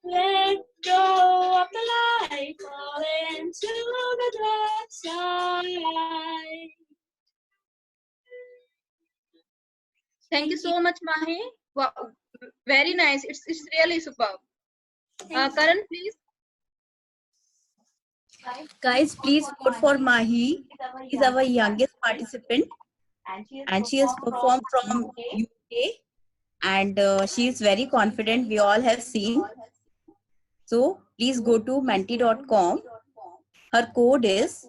Let go of the light, falling to the dark side. Thank you so much, Mahi. Wow, very nice. It's really superb. Karan, please. Guys, please vote for Mahi. She's our youngest participant, and she has performed from UK, and she is very confident. We all have seen. So please go to menti.com. Her code is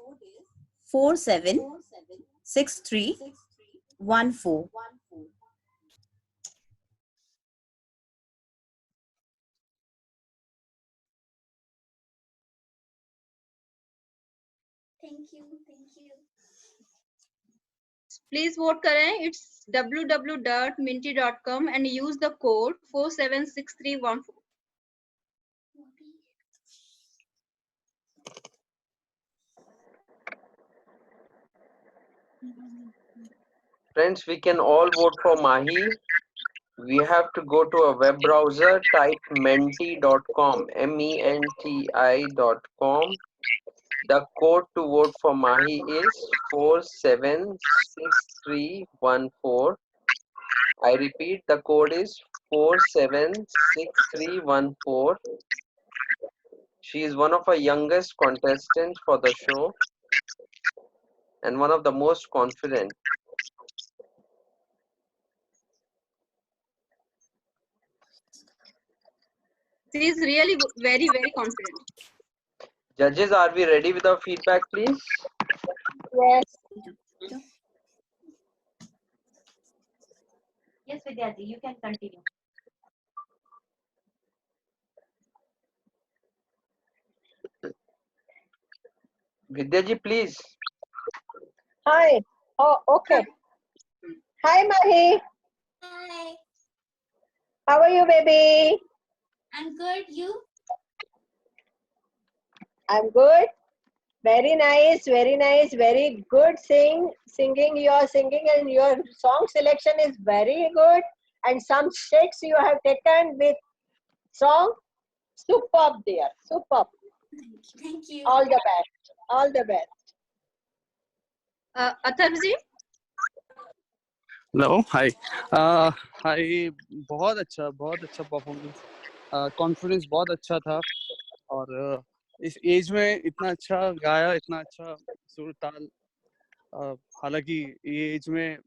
476314. Thank you. Thank you. Please vote करें. It's www.minty.com and use the code 476314. Friends, we can all vote for Mahi. We have to go to a web browser, type menti.com, menti.com. The code to vote for Mahi is 476314. I repeat, the code is 476314. She is one of our youngest contestants for the show and one of the most confident. She is really very, very confident. Judges, are we ready with our feedback, please? Yes. Yes, Vidyati, you can continue. Vidyaji, please. Hi. Oh, okay. Hi, Mahi. Hi. How are you, baby? I'm good. You? I'm good. Very nice, very good singing. You are singing and your song selection is very good. And some shakes you have taken with song. Superb, dear. Superb. Thank you. All the best. All the best. Atharv ji? Hello hi hi बहुत अच्छा performance confidence बहुत अच्छा था और इस as में इतना अच्छा गाया इतना अच्छा सुर ताल हालांकि ये एज में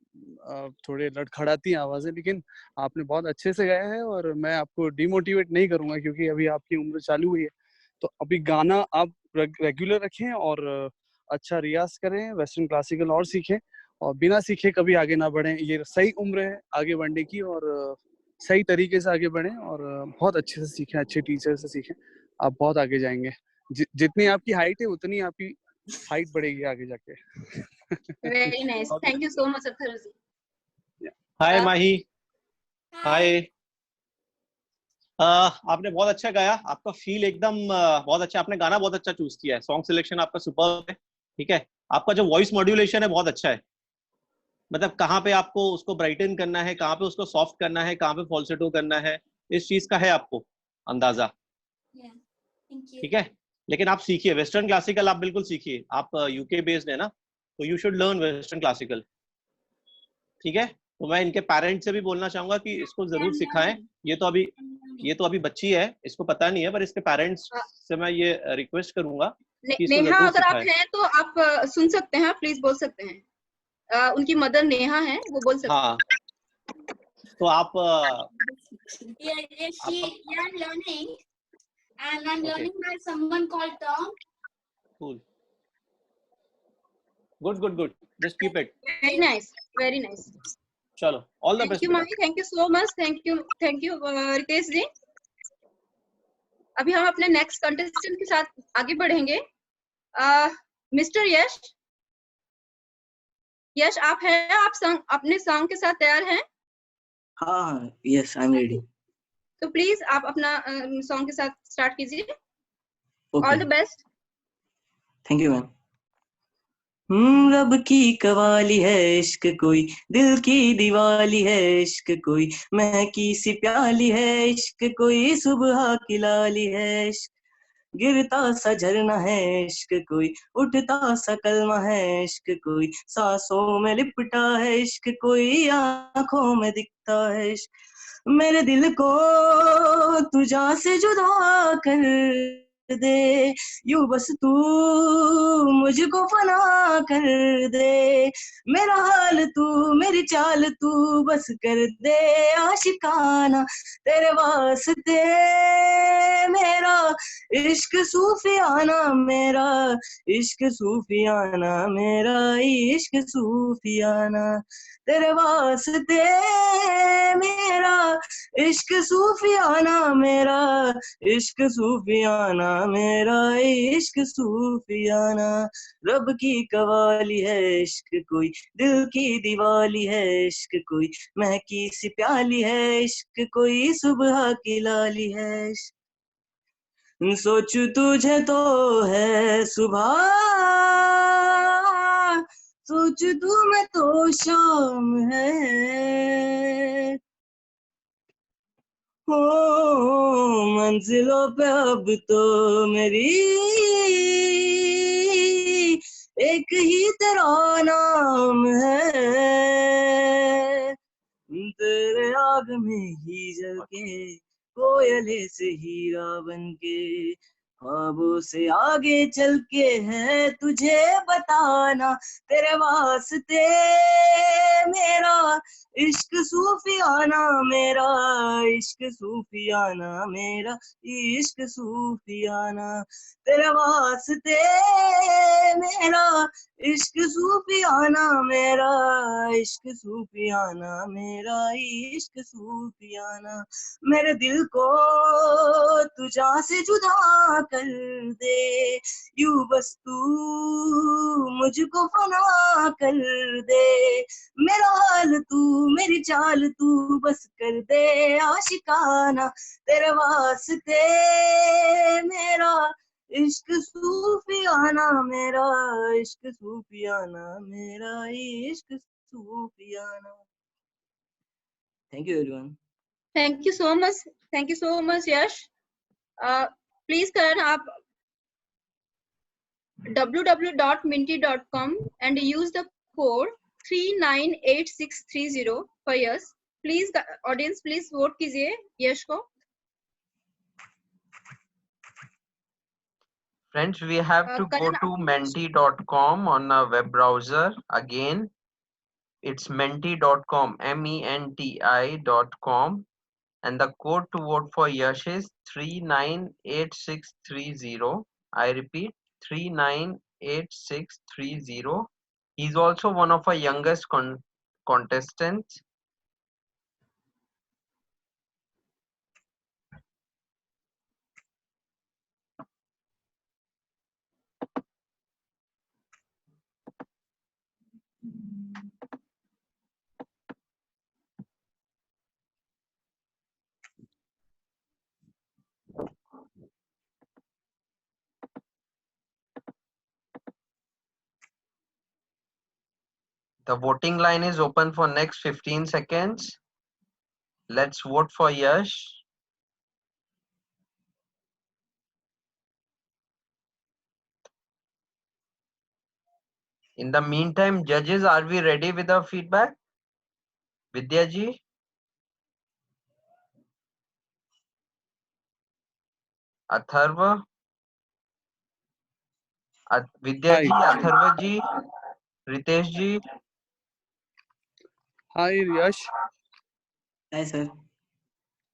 थोड़े लड़खड़ाती हैं आवाजें लेकिन आपने बहुत अच्छे से गाया है और मैं आपको डिमोटिवेट नहीं करूंगा क्योंकि अभी आपकी उम्र चालू हुई है तो अभी गाना आप रेगुलर रखें और अच्छा रियाज करें वेस्टर्न क्लासिकल और सीखें और बिना सीखे कभी आगे ना बढ़ें ये सही उम्र है आगे बढ़ने की और सही तरीके से आगे बढ़ें और बहुत अच्छे से सीखें, अच्छे टीचर से सीखें, आप बहुत आगे जाएंगे। जितनी आपकी हाइट है उतनी आपकी हाइट बढ़ेगी आगे जाके। Very nice, thank you so much Atharva ji. Hi Mahi. Hi. आपने बहुत अच्छा गाया, आपका फील एकदम बहुत अच्छा, आपने गाना बहुत अच्छा चूज किया है, सॉन्ग सिलेक्शन आपका सुपर है। ठीक है, आपका जो वॉइस मॉड्यूलेशन है बहुत अच्छा है, मतलब कहाँ पे आपको उसको ब्राइटन करना है, कहाँ पे उसको सॉफ्ट करना है, कहाँ पे फॉल्सेटो करना है, इस चीज का है आपको अंदाजा। ठीक है, लेकिन आप सीखिए वेस्टर्न क्लासिकल, आप बिल्कुल सीखिए, आप यूके बेस्ड है ना, तो you should learn western classical. ठीक है, तो मैं इनके पेरेंट्स से भी बोलना चाहूंगा कि इसको जरूर सिखाएं। ये तो अभी बच्ची है, इसको पता नहीं है, पर इसके पेरेंट्स से मैं ये रिक्वेस्ट करूंगा कि इसको नेहा, जरूर अगर आप सिखाएं। हैं तो आप सुन सकते हैं, प्लीज बोल सकते हैं। उनकी मदर नेहा है, वो बोल सकते हैं। हाँ, तो आप I'm learning, and I'm learning by someone called Tom. Cool. Good. Just keep it. Very nice, very nice. चलो, all the Thank best. you Mahi, thank you so much, thank you Ritesh जी। अभी हम अपने नेक्स्ट कंटेस्टेंट के साथ आगे बढ़ेंगे। Mister यश, यश आप हैं, आप अपने सॉन्ग के साथ तैयार हैं? हाँ, यस आई एम रेडी। तो प्लीज आप अपना सॉन्ग के साथ स्टार्ट कीजिए। All the best. Thank you ma'am. रब की कवाली है इश्क कोई, दिल की दिवाली है इश्क कोई, महकी सी प्याली है इश्क कोई, सुबह की लाली है इश्क, गिरता सा झरना है इश्क कोई, उठता सा कलमा है इश्क कोई, सांसों में लिपटा है इश्क कोई, आंखों में दिखता है इश्क, मेरे दिल को तुझा से जुदा कर दे, यूं बस तू मुझको फना कर दे, मेरा हाल तू मेरी चाल तू बस कर दे आशिकाना, तेरे वास्ते मेरा इश्क सूफियाना, मेरा इश्क सूफियाना, मेरा इश्क सूफियाना, तेरे वास्ते मेरा इश्क सूफियाना, मेरा इश्क सूफियाना, मेरा इश्क सूफियाना, रब की कवाली है इश्क कोई, दिल की दिवाली है इश्क कोई, महकी सी प्याली है इश्क कोई, सुबह की लाली है इश्क, सोच तुझे तो है सुबह, सोच तू मैं तो शाम है, हो मंजिलों पे अब तो मेरी एक ही तेरा नाम है, तेरे आग में ही जल के कोयले से हीरा बनके, ख्वाबों से आगे चल के है तुझे बताना, तेरे वास्ते मेरा इश्क सूफियाना, मेरा इश्क सूफियाना, मेरा इश्क सूफियाना, तेरे वास्ते मेरा इश्क सूफियाना, मेरा इश्क सूफियाना, मेरा इश्क सूफियाना, मेरे दिल को तुझा से जुदा कर दे, यूं बस तू मुझको फना कर दे, मेरा हाल तू मेरी चाल तू बस कर दे आशिकाना, तेरे वास्ते मेरा इश्क सूफियाना, मेरा इश्क सूफियाना, मेरा इश्क सूफियाना। Thank you everyone. Thank you so much Yash. Please Karan आप www.minty.com and use the code 398630 for Yash. Please audience please vote कीजिए यश को। Friends, we have to go to menti.com on a web browser. Again, it's menti.com, menti.com, and the code to vote for Yash is 398630. I repeat, 398630. He's also one of our youngest contestants. The voting line is open for next 15 seconds. Let's vote for Yash. In the meantime, judges, are we ready with our feedback? Vidya ji? Atharva? Vidya ji, Atharva ji, Ritesh ji? Hi Yash. Hi sir.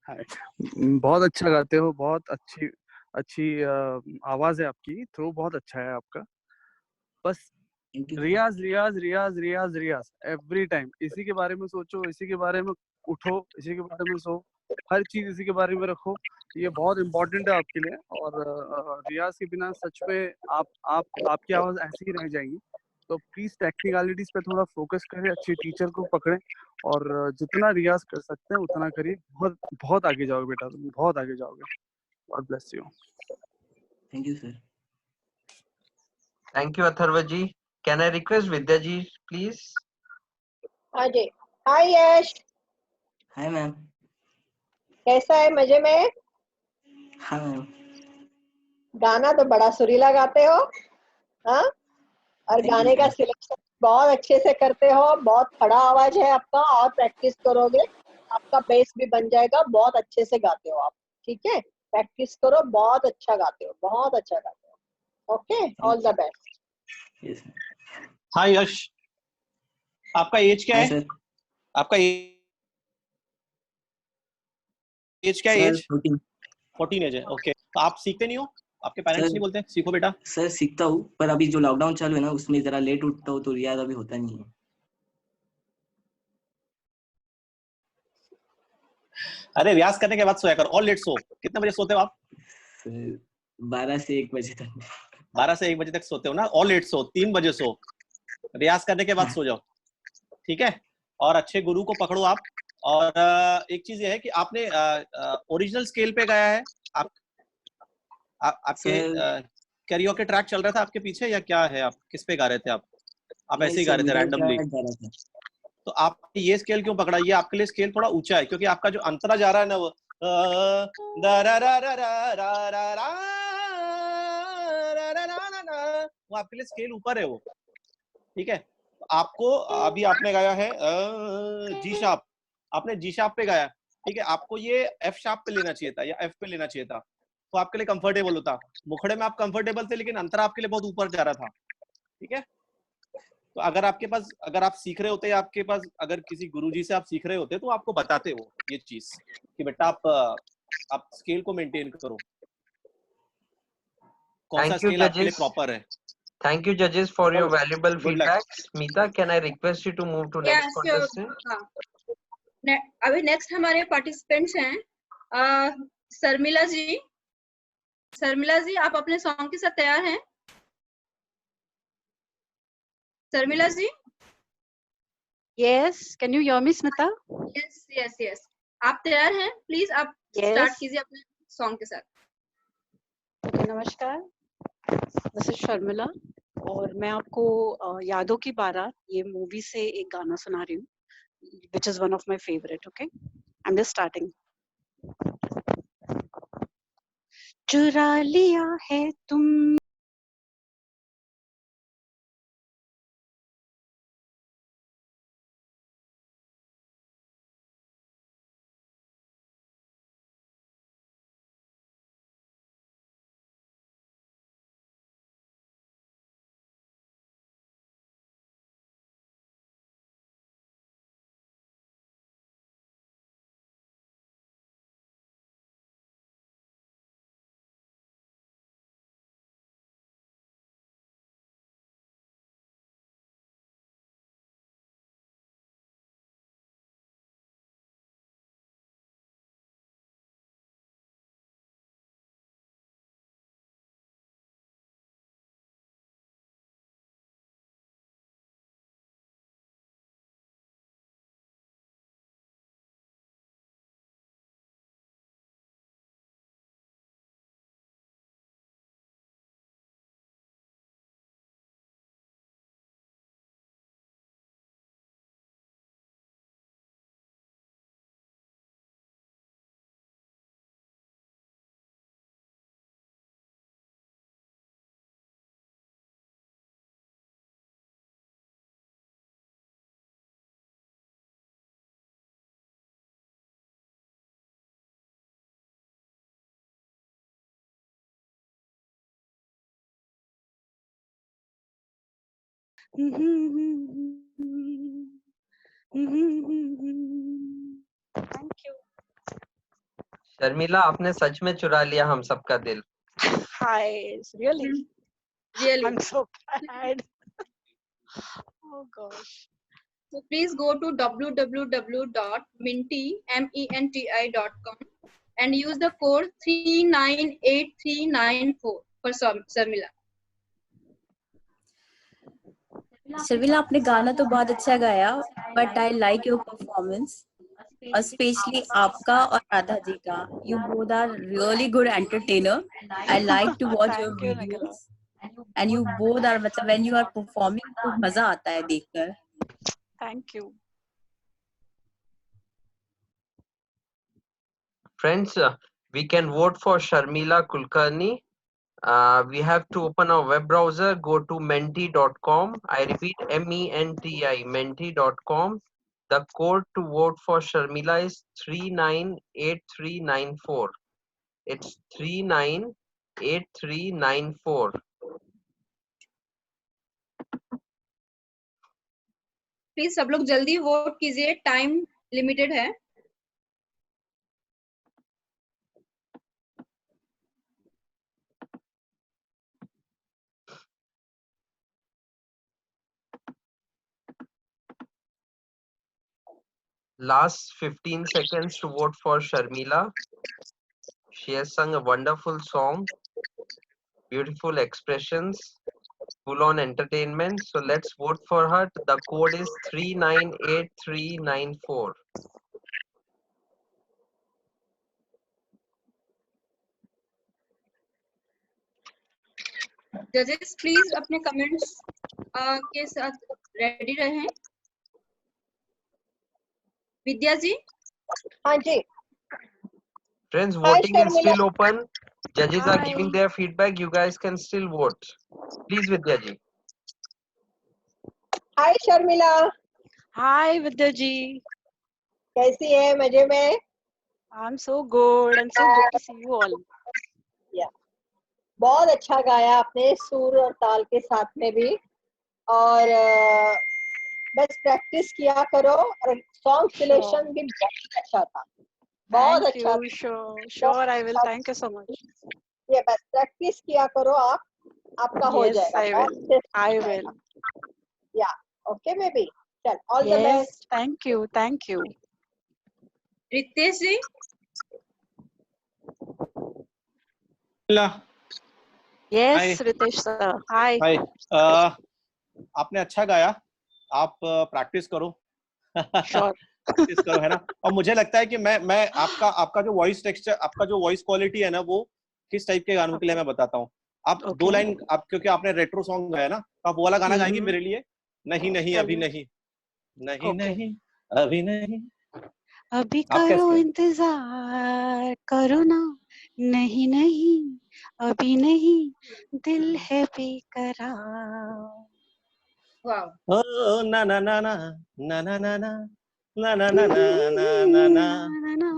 Hi. बहुत अच्छा गाते हो, बहुत अच्छी अच्छी आवाज है आपकी, थ्रो बहुत अच्छा है आपका। बस रियाज रियाज रियाज रियाज रियाज एवरी टाइम। इसी के बारे में सोचो, इसी के बारे में उठो, इसी के बारे में सो, हर चीज इसी के बारे में रखो। ये बहुत इम्पोर्टेंट है आपके लिए। और रियाज के बिना सच में आपकी आवाज ऐसी ही रह जाएगी। तो प्लीज टेक्निकलिटीज पे थोड़ा फोकस करें, अच्छे टीचर को पकड़ें और जितना रियाज कर सकते हैं उतना करिए। बहुत बहुत आगे जाओगे बेटा, तुम बहुत आगे जाओगे। God bless you. Thank you sir. Thank you, Atharva ji. Can I request Vidya ji, please? हाँ जी। हाय यश। Hi ma'am. कैसा है, मजे में? हाँ मैम। गाना तो बड़ा सुरीला गाते हो, हाँ? और गाने का सिलेक्शन बहुत अच्छे से करते हो, बहुत खड़ा आवाज है आपका, और प्रैक्टिस करोगे आपका बेस भी बन जाएगा। बहुत अच्छे से गाते हो आप, ठीक है? प्रैक्टिस करो, बहुत अच्छा गाते हो, बहुत अच्छा गाते हो। Okay, all the best. हाँ यश, आपका एज क्या है? आपका एज क्या है? एज 14 एज है। ओके, तो आप सीखते नहीं हो? आपके पेरेंट्स नहीं बोलते सीखो बेटा? सर सीखता हूँ, पर अभी जो लॉकडाउन चालू है ना, उसमें जरा लेट उठता हूँ तो रियाज अभी होता नहीं है। अरे रियाज करने के बाद सोया करो, और लेट सो। कितने बजे सोते हो आप? 12 से 1 बजे तक। 12 से 1 बजे तक सोते हो ना? और लेट सो, 3 बजे सो, रियाज करने के बाद सो जाओ, ठीक है? और अच्छे गुरु को पकड़ो आप। और एक चीज ये है कि आपने ओरिजिनल स्केल पे गाया है? आपके कैरियोके ट्रैक चल रहा था आपके पीछे या क्या है? आप किस पे गा रहे थे? आप ऐसे ही गा रहे थे रैंडमली? तो आप ये स्केल क्यों पकड़ा? ये आपके लिए स्केल थोड़ा ऊंचा है, क्योंकि आपका जो अंतरा जा रहा है ना, वो आपके लिए स्केल ऊपर है वो, ठीक है? आपको अभी आपने गाया है जी शार्प, आपने जी शार्प पे गाया, ठीक है? आपको ये एफ शार्प पे लेना चाहिए था या एफ पे लेना चाहिए था, तो आपके लिए कंफर्टेबल होता। मुखड़े में आप कंफर्टेबल थे, लेकिन अंतरा आपके लिए बहुत ऊपर जा रहा था, ठीक है? तो अगर आपके पास, अगर आप सीख रहे होते, आपके पास अगर किसी गुरुजी से आप सीख रहे होते, तो आपको बताते वो ये चीज कि बेटा आप स्केल को मेंटेन करो, कौन सा स्केल आपके लिए प्रॉपर है। Thank you, judges, for your valuable feedback. Smita, can I request you to move to next contestant? अभी नेक्स्ट हमारे पार्टिसिपेंट्स हैं शर्मिला जी। शर्मिला जी, आप अपने सॉन्ग के साथ तैयार हैं? शर्मिला जी? Yes, can you hear me, Smita? Yes yes yes, आप तैयार हैं? प्लीज आप स्टार्ट कीजिए अपने सॉन्ग के साथ। नमस्कार, दिस इज शर्मिला और मैं आपको यादों की बारात ये मूवी से एक गाना सुना रही हूँ, which is one of my favorite. Okay, I'm just starting. चुरा लिया है तुम Thank you. शर्मिला, आपने सच में चुरा लिया हम सबका दिल. Hi, really? Really. I'm so bad. Oh gosh. So please go to www.menti.com and use the code 398394 for Sharmila. Sharmila, आपने गाना तो बहुत अच्छा गाया, but I like your performance, specially आपका और राधा जी का. You both are really good entertainer. I like to watch your Thank you, Nicola. Videos and you both are, मतलब व्हेन यू आर परफॉर्मिंग तो मजा आता है देखकर. Thank you. Friends, we can vote for Sharmila Kulkarni. We have to open our web browser, go to menti.com. I repeat, MENTI, menti.com. The code to vote for Sharmila is 398394. It's 398394. Please सब लोग जल्दी vote कीजिए, time limited है. Last 15 seconds to vote for Sharmila. She has sung a wonderful song, beautiful expressions, full on entertainment. So let's vote for her. The code is 398394. जजेस please अपने comments के साथ ready रहें. विद्या जी. हाँ जी. Friends, Hi, voting is Sharmila. still open. Judges are Hi. giving their feedback. You guys can still vote. Please, Vidya ji. Hi, Sharmila. Hi, Vidya ji. कैसी है? मजे में? I'm so good and so good to see you all. Yeah. बहुत अच्छा गाया आपने, सुर और ताल के साथ में भी. और बस प्रैक्टिस किया करो. और सॉन्ग सिलेक्शन भी बहुत अच्छा था. बहुत Thank अच्छा. you. Sure, I will. Thank you so much. ये बस प्रैक्टिस किया करो आप, आपका हो Yes, जाएगा. I will. I will. Yeah. Okay, baby. चल, all the Yes, best. thank you. Thank you. Ritesh ji. Yes, Hi. Ritesh sir. Hi. हाय. आपने अच्छा गाया. आप प्रैक्टिस करो. Sure. प्रैक्टिस करो, है ना. और मुझे लगता है कि मैं आपका जो वॉइस टेक्सचर, आपका जो वॉइस क्वालिटी है ना, वो किस टाइप के गानों के लिए मैं बताता हूँ. आप दो लाइन, आप क्योंकि आपने रेट्रो सॉन्ग गाया ना, तो आप वो वाला गाना गाएंगे मेरे लिए. नहीं नहीं अभी नहीं, नहीं नहीं अभी नहीं. अभी आप करो कैसे? इंतजार करो ना. नहीं नहीं अभी नहीं, दिल है बेकरार. Wow. Oh na na na na na na na na na na na na na na.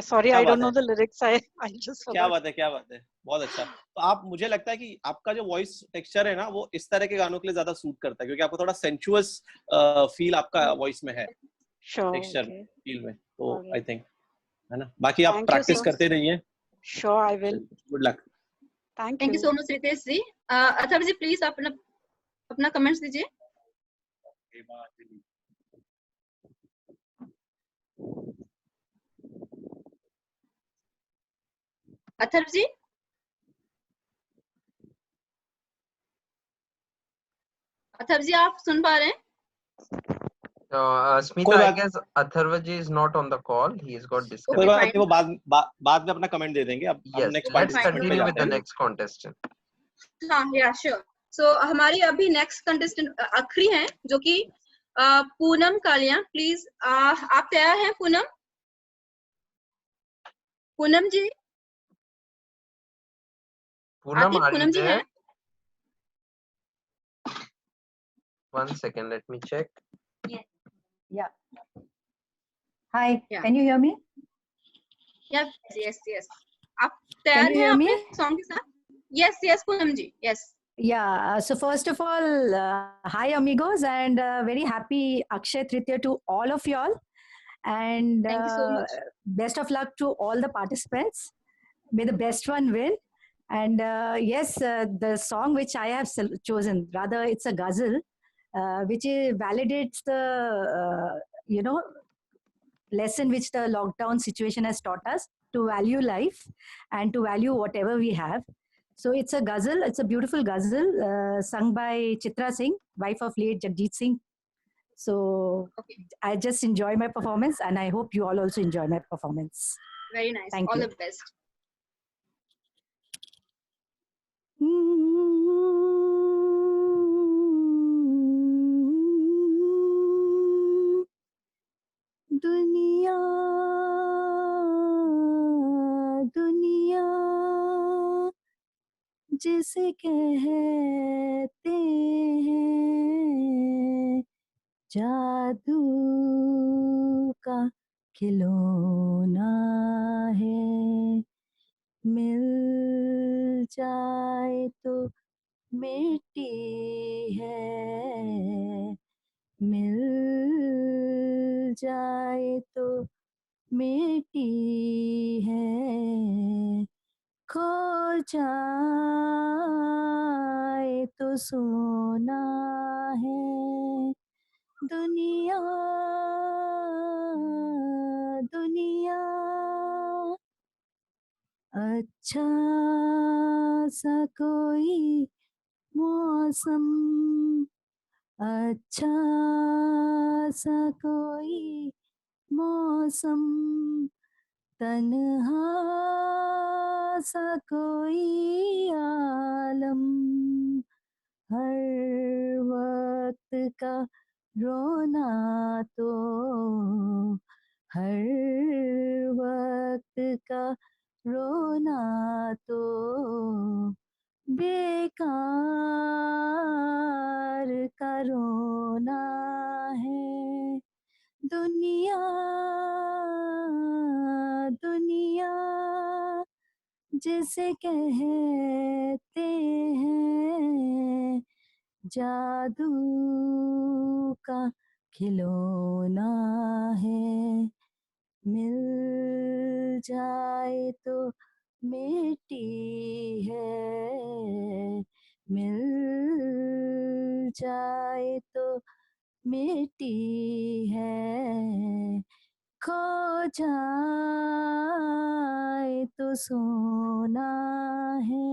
Sorry, I don't know the lyrics. I just क्या forgot. बात है. बहुत अच्छा. तो आप, मुझे लगता है कि आपका जो वॉइस टेक्सचर है ना, वो इस तरह के गानों के लिए ज्यादा सूट करता है, क्योंकि आपको थोड़ा सेंचुअस फील आपका वॉइस में है. Sure. Texture Okay. फील में. तो Okay. आई थिंक, है ना. बाकी आप Thank you, प्रैक्टिस sir. करते रहिए. Sure, I will. Good luck. Thank thank you you. So much Ritesh ji. Atharva ji please अपना कमेंट्स दीजिए. अथर्व जी. अथर्व जी आप सुन पा रहे हैं? Smita, I guess Atharva ji is not on the call. He's got कोई disconnected. बात नहीं, वो बाद में अपना कमेंट दे देंगे. अब हम Yes, नेक्स्ट let's पार्टिसिपेंट पे continue with जाते the हैं. next contestant. हाँ, या श्योर. सो हमारी अभी नेक्स्ट कंटेस्टेंट आखिरी हैं, जो कि पूनम कालिया. प्लीज आप तैयार हैं पूनम? पूनम जी. Poonam, are you Poonam ji there? हैं? 1 second, let me check. Yeah. Hi, can you hear me? Yes. आप तैयार हैं अपने सॉन्ग के साथ? Yes, Poonam ji. Yes. Yeah, so first of all, hi amigos, and very happy Akshay Tritiya to all of y'all. And Thank you so much. best of luck to all the participants. May the best one win. And yes, the song which I have chosen, rather it's a ghazal, which validates the, lesson which the lockdown situation has taught us to value life and to value whatever we have. So it's a ghazal, it's a beautiful ghazal sung by Chitra Singh, wife of late Jagjit Singh. So I just enjoy my performance and I hope you all also enjoy my performance. Very nice. Thank All you. the best. दुनिया दुनिया जिसे कहते हैं जादू का खिलौना है, मिल जाए तो मिट्टी है, मिल जाए तो मिट्टी है, खो जाए तो सोना है। दुनिया दुनिया अच्छा सा कोई मौसम, अच्छा सा कोई मौसम, तन्हा सा कोई आलम, हर वक्त का रोना तो, हर वक्त का रोना तो बेकार का रोना है। दुनिया दुनिया जिसे कहते हैं जादू का खिलौना है, मिल जाए तो मिट्टी है, मिल जाए तो मिट्टी है, खो जाए तो सोना है।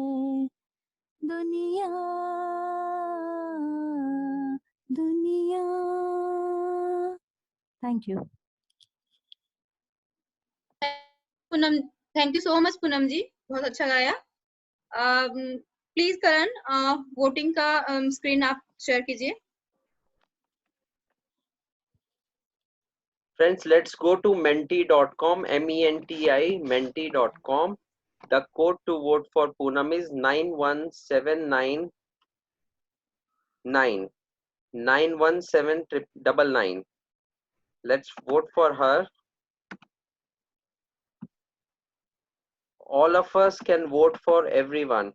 दुनिया दुनिया। Thank you. Poonam, thank you so much Poonam ji, बहुत अच्छा गाया। प्लीज करण, वोटिंग का स्क्रीन आप शेयर कीजिए। Friends, let's go to menti.com, MENTI, menti.com. The code to vote for Poonam is 91799. 91799. Let's vote for her. All of us can vote for everyone.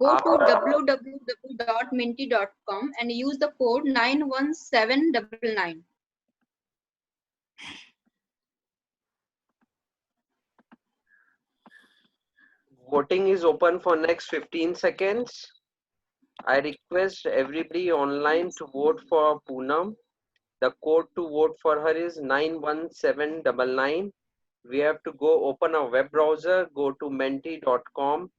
Go to www.minty.com and use the code 91799. Voting is open for next 15 seconds. I request everybody online to vote for Poonam. The code to vote for her is 91799. We have to go open a web browser, go to menti.com.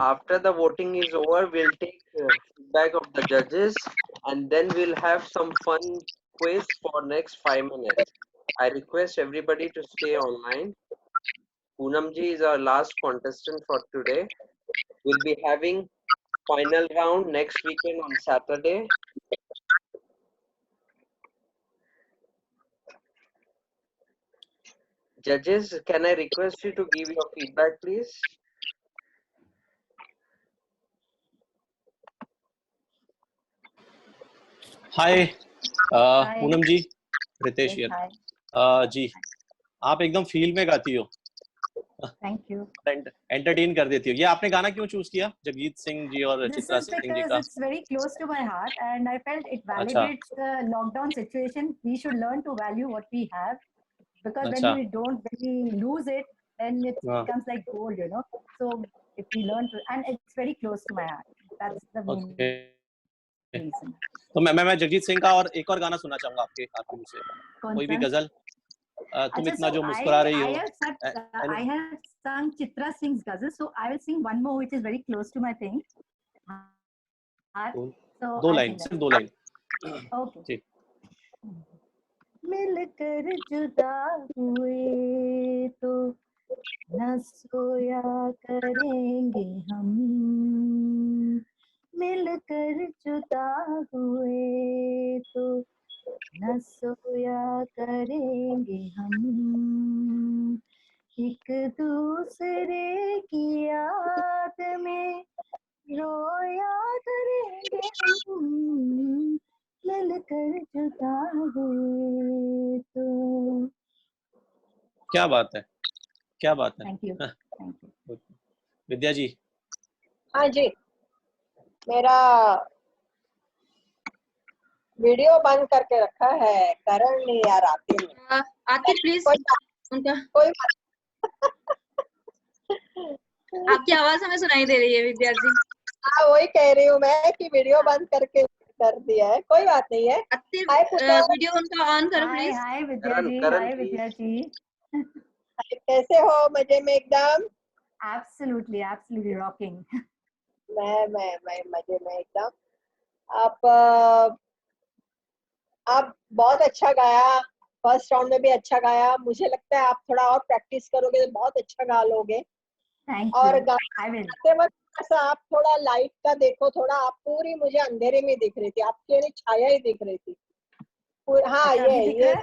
After the voting is over, we'll take feedback of the judges and then we'll have some fun quiz for next 5 minutes. I request everybody to stay online. Poonam ji is our last contestant for today. We'll be having final round next weekend on Saturday. Judges, can I request you to give your feedback, please? Hi Poonam ji, Ritesh Yes, here. hi. जी, आप एकदम feel में गाती हो, Thank you. Entertain कर देती हो। ये आपने गाना क्यों चूज किया, जगजीत सिंह जी और This Chitra is Singh ji because का? it's very close to my heart, and I felt it अच्छा validates the lockdown situation. We should learn to value what we have, because when अच्छा, when we lose it, then it हाँ becomes like gold, you know. So if we learn to, and it's very close to my heart. That's the main okay. reason. तो मैं जगजीत सिंह का और एक और गाना सुनना चाहूंगा आपके मुझसे, कौन कोई भी सा? गजल। तुम अच्छा, इतना so जो मुस्कुरा रही हो। I have sung Chitra Singh's ghazal, so I will sing one more which is very close to my thing. So दो I'll लाइन, sing that. सिर्फ 2 लाइन। Okay. जी। मिलकर जुदा हुए तो न सोया करेंगे हम, मिलकर जुदा हुए तो न सोया करेंगे हम, एक दूसरे की याद में रोया करेंगे हम, मिलकर जुदा हुए तो। क्या बात है, क्या बात है। Thank you. विद्या जी। हाँ जी, मेरा वीडियो बंद करके रखा है, करण नहीं यार आती है। आती प्लीज उनका कोई आपकी आवाज हमें सुनाई दे रही है विद्या जी। हाँ वही कह रही हूँ मैं कि वीडियो बंद करके कर दिया है, कोई बात नहीं है। हाय वीडियो उनका ऑन करो प्लीज। हाय विद्या जी। हाय विद्या जी। कैसे हो? मजे में एकदम? Absolutely, absolutely rocking. मैं मजे में एकदम। आप बहुत अच्छा गाया, फर्स्ट राउंड में भी अच्छा गाया। मुझे लगता है आप थोड़ा और प्रैक्टिस करोगे तो बहुत अच्छा गा लोगे। और गाते वक्त आप थोड़ा लाइट का देखो, थोड़ा आप पूरी मुझे अंधेरे में दिख रही थी, आपकी छाया ही दिख रही थी। हाँ अच्छा, ये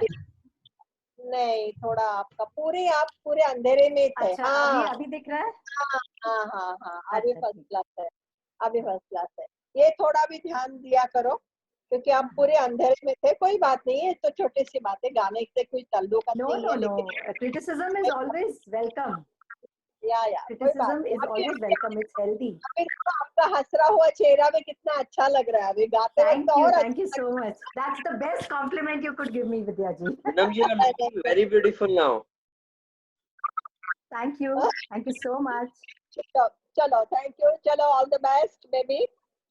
नहीं, थोड़ा आपका आप पूरे अंधेरे में थे। अच्छा, हाँ अभी दिख रहा है। हाँ अभी फर्स्ट क्लास है, अभी फर्स्ट क्लास है। ये थोड़ा भी ध्यान दिया करो क्योंकि आप पूरे अंधेरे में थे। कोई बात नहीं है, तो छोटी सी बात है, गाने से कोई ताल्लुक नहीं है। No. Criticism is always welcome. या Criticism is always welcome. It's healthy. अभी तो आपका हंसरा हुआ चेहरा भी कितना अच्छा लग रहा है अभी गाते वक्त। Thank you so much. That's the best compliment you could give me, Vidya ji. Poonam ji, you are looking very beautiful now. Thank you so much. चलो थैंक यू, चलो ऑल द बेस्ट बेबी।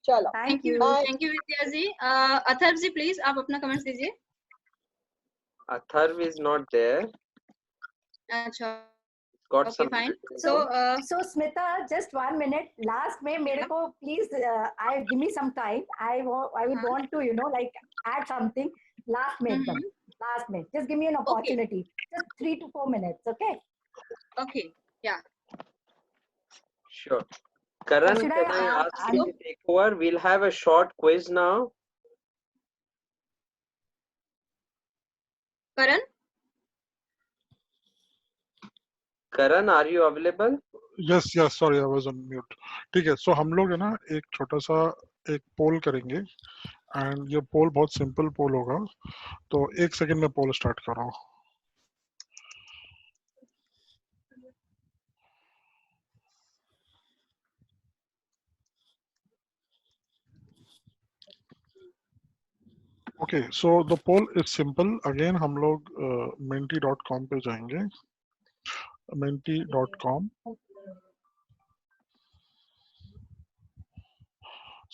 चलो thank you Vidya ji. Atharva ji please आप अपना comments दीजिए। Atharv is not there. अच्छा Got okay some. fine. So Smita, just 1 minute. Last में मेरे को please give me some time. I would want to like add something last में एकदम last में. Just give me an opportunity. Just 3 to 4 minutes, okay? Okay, yeah. Sure. Karan, can I ask you to take over? We'll have a short quiz now. Karan, are you available? Yes, sorry, I was on mute. ठीक है, so हम लोग है ना एक छोटा सा एक पोल करेंगे एंड ये पोल बहुत सिंपल पोल होगा, तो 1 सेकंड में पोल स्टार्ट कर रहा हूँ। Okay, so the poll is simple. Again हम लोग menti.com पे जाएंगे, menti.com।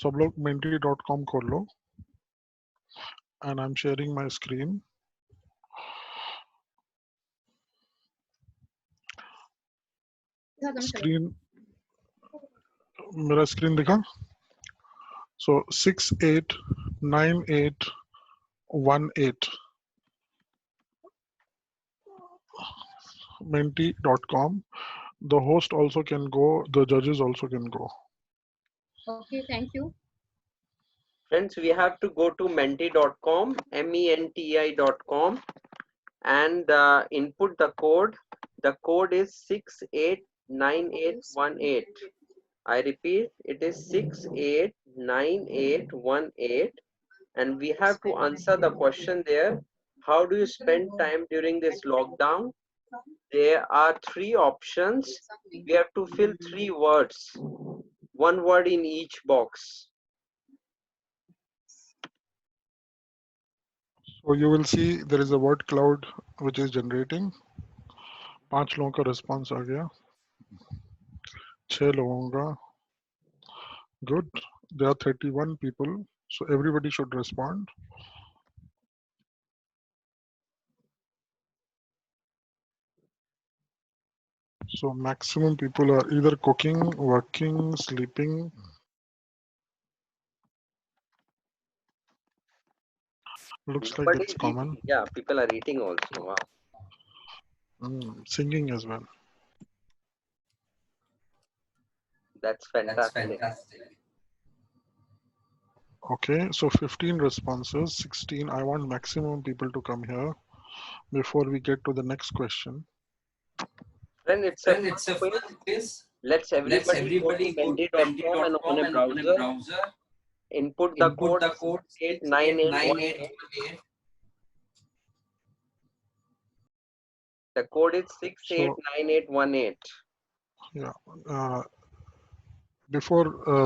सब लोग menti.com खोल लो and I'm sharing my screen. Screen, मेरा screen दिखा? So 689818 menti.com. The host also can go, the judges also can go. Okay, thank you. Friends, we have to go to menti.com, menti.com, and input the code. The code is 689818. I repeat, it is 689818. and we have to answer the question there. How do you spend time during this lockdown? There are 3 options. We have to fill 3 words, 1 word in each box. So you will see there is a word cloud which is generating. 5 लोगों का response आ गया. 6 लोगों का. Good. There are 31 people, so everybody should respond. So maximum people are either cooking, working, sleeping. Looks like Nobody it's is common. eating. Yeah, people are eating also. Wow. Singing as well. That's fantastic. Okay, so 15 responses, 16. I want maximum people to come here before we get to the next question. Friend, it's a fun quiz. Let's everybody go to menti.com and on a browser, input the code 68981. The code is 689818. Yeah.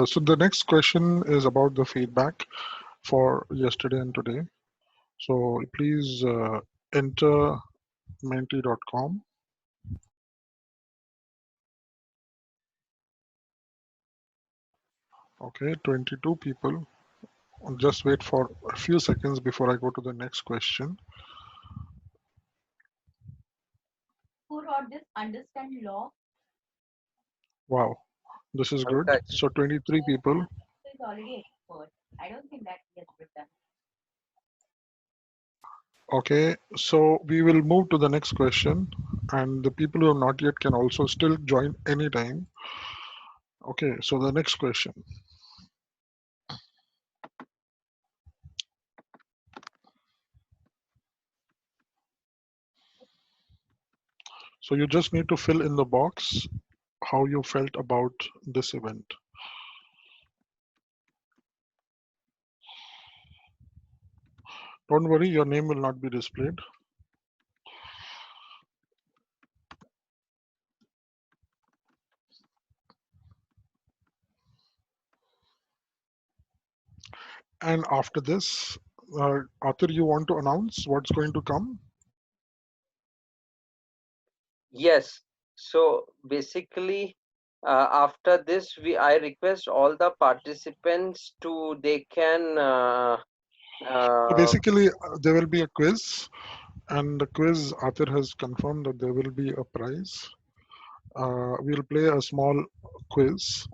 So the next question is about the feedback for yesterday and today. So please enter menti.com. Okay, 22 people. Just wait for a few seconds before I go to the next question. Who wrote this? Understand law. Wow, this is good. So 23 people. Is already expert. I don't think that he has written. Okay, so we will move to the next question, and the people who have not yet can also still join anytime. Okay, so the next question. So you just need to fill in the box how you felt about this event. Don't worry, your name will not be displayed. And after this, Arthur, you want to announce what's going to come? Yes. So basically, after this, I request all the participants to they can. So basically, there will be a quiz, and the quiz, Arthur has confirmed that there will be a prize. We'll play a small quiz,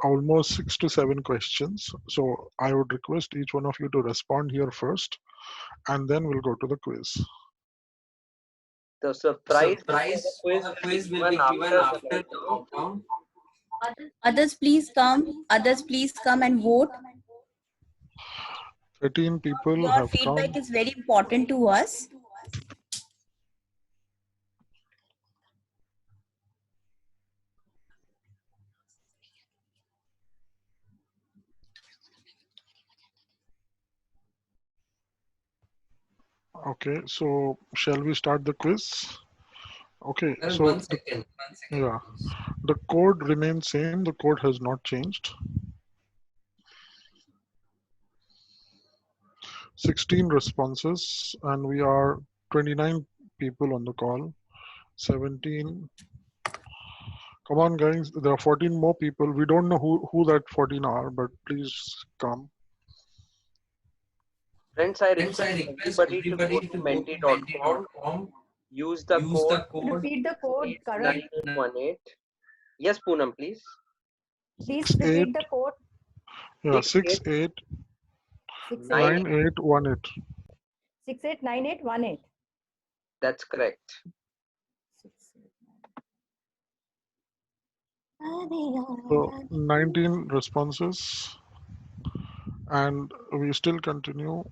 almost 6 to 7 questions. So I would request each one of you to respond here first, and then we'll go to the quiz. The surprise quiz will be given after the lockdown. Others, please come. Others, please come and vote. 13 people Your have feedback come. is very important to us. Okay, so shall we start the quiz? Okay, so One second. yeah, the code remains same. The code has not changed. 16 responses, and we are 29 people on the call. 17. Come on, guys. There are 14 more people. We don't know who that 14 are, but please come. Friends, I request everybody to go to menti.com. Use the code. Repeat the code, Karan. 689818. Yes, Poonam, please. Please repeat the code. Yeah, 689818. 689818. That's correct. So 19 responses, and we still continue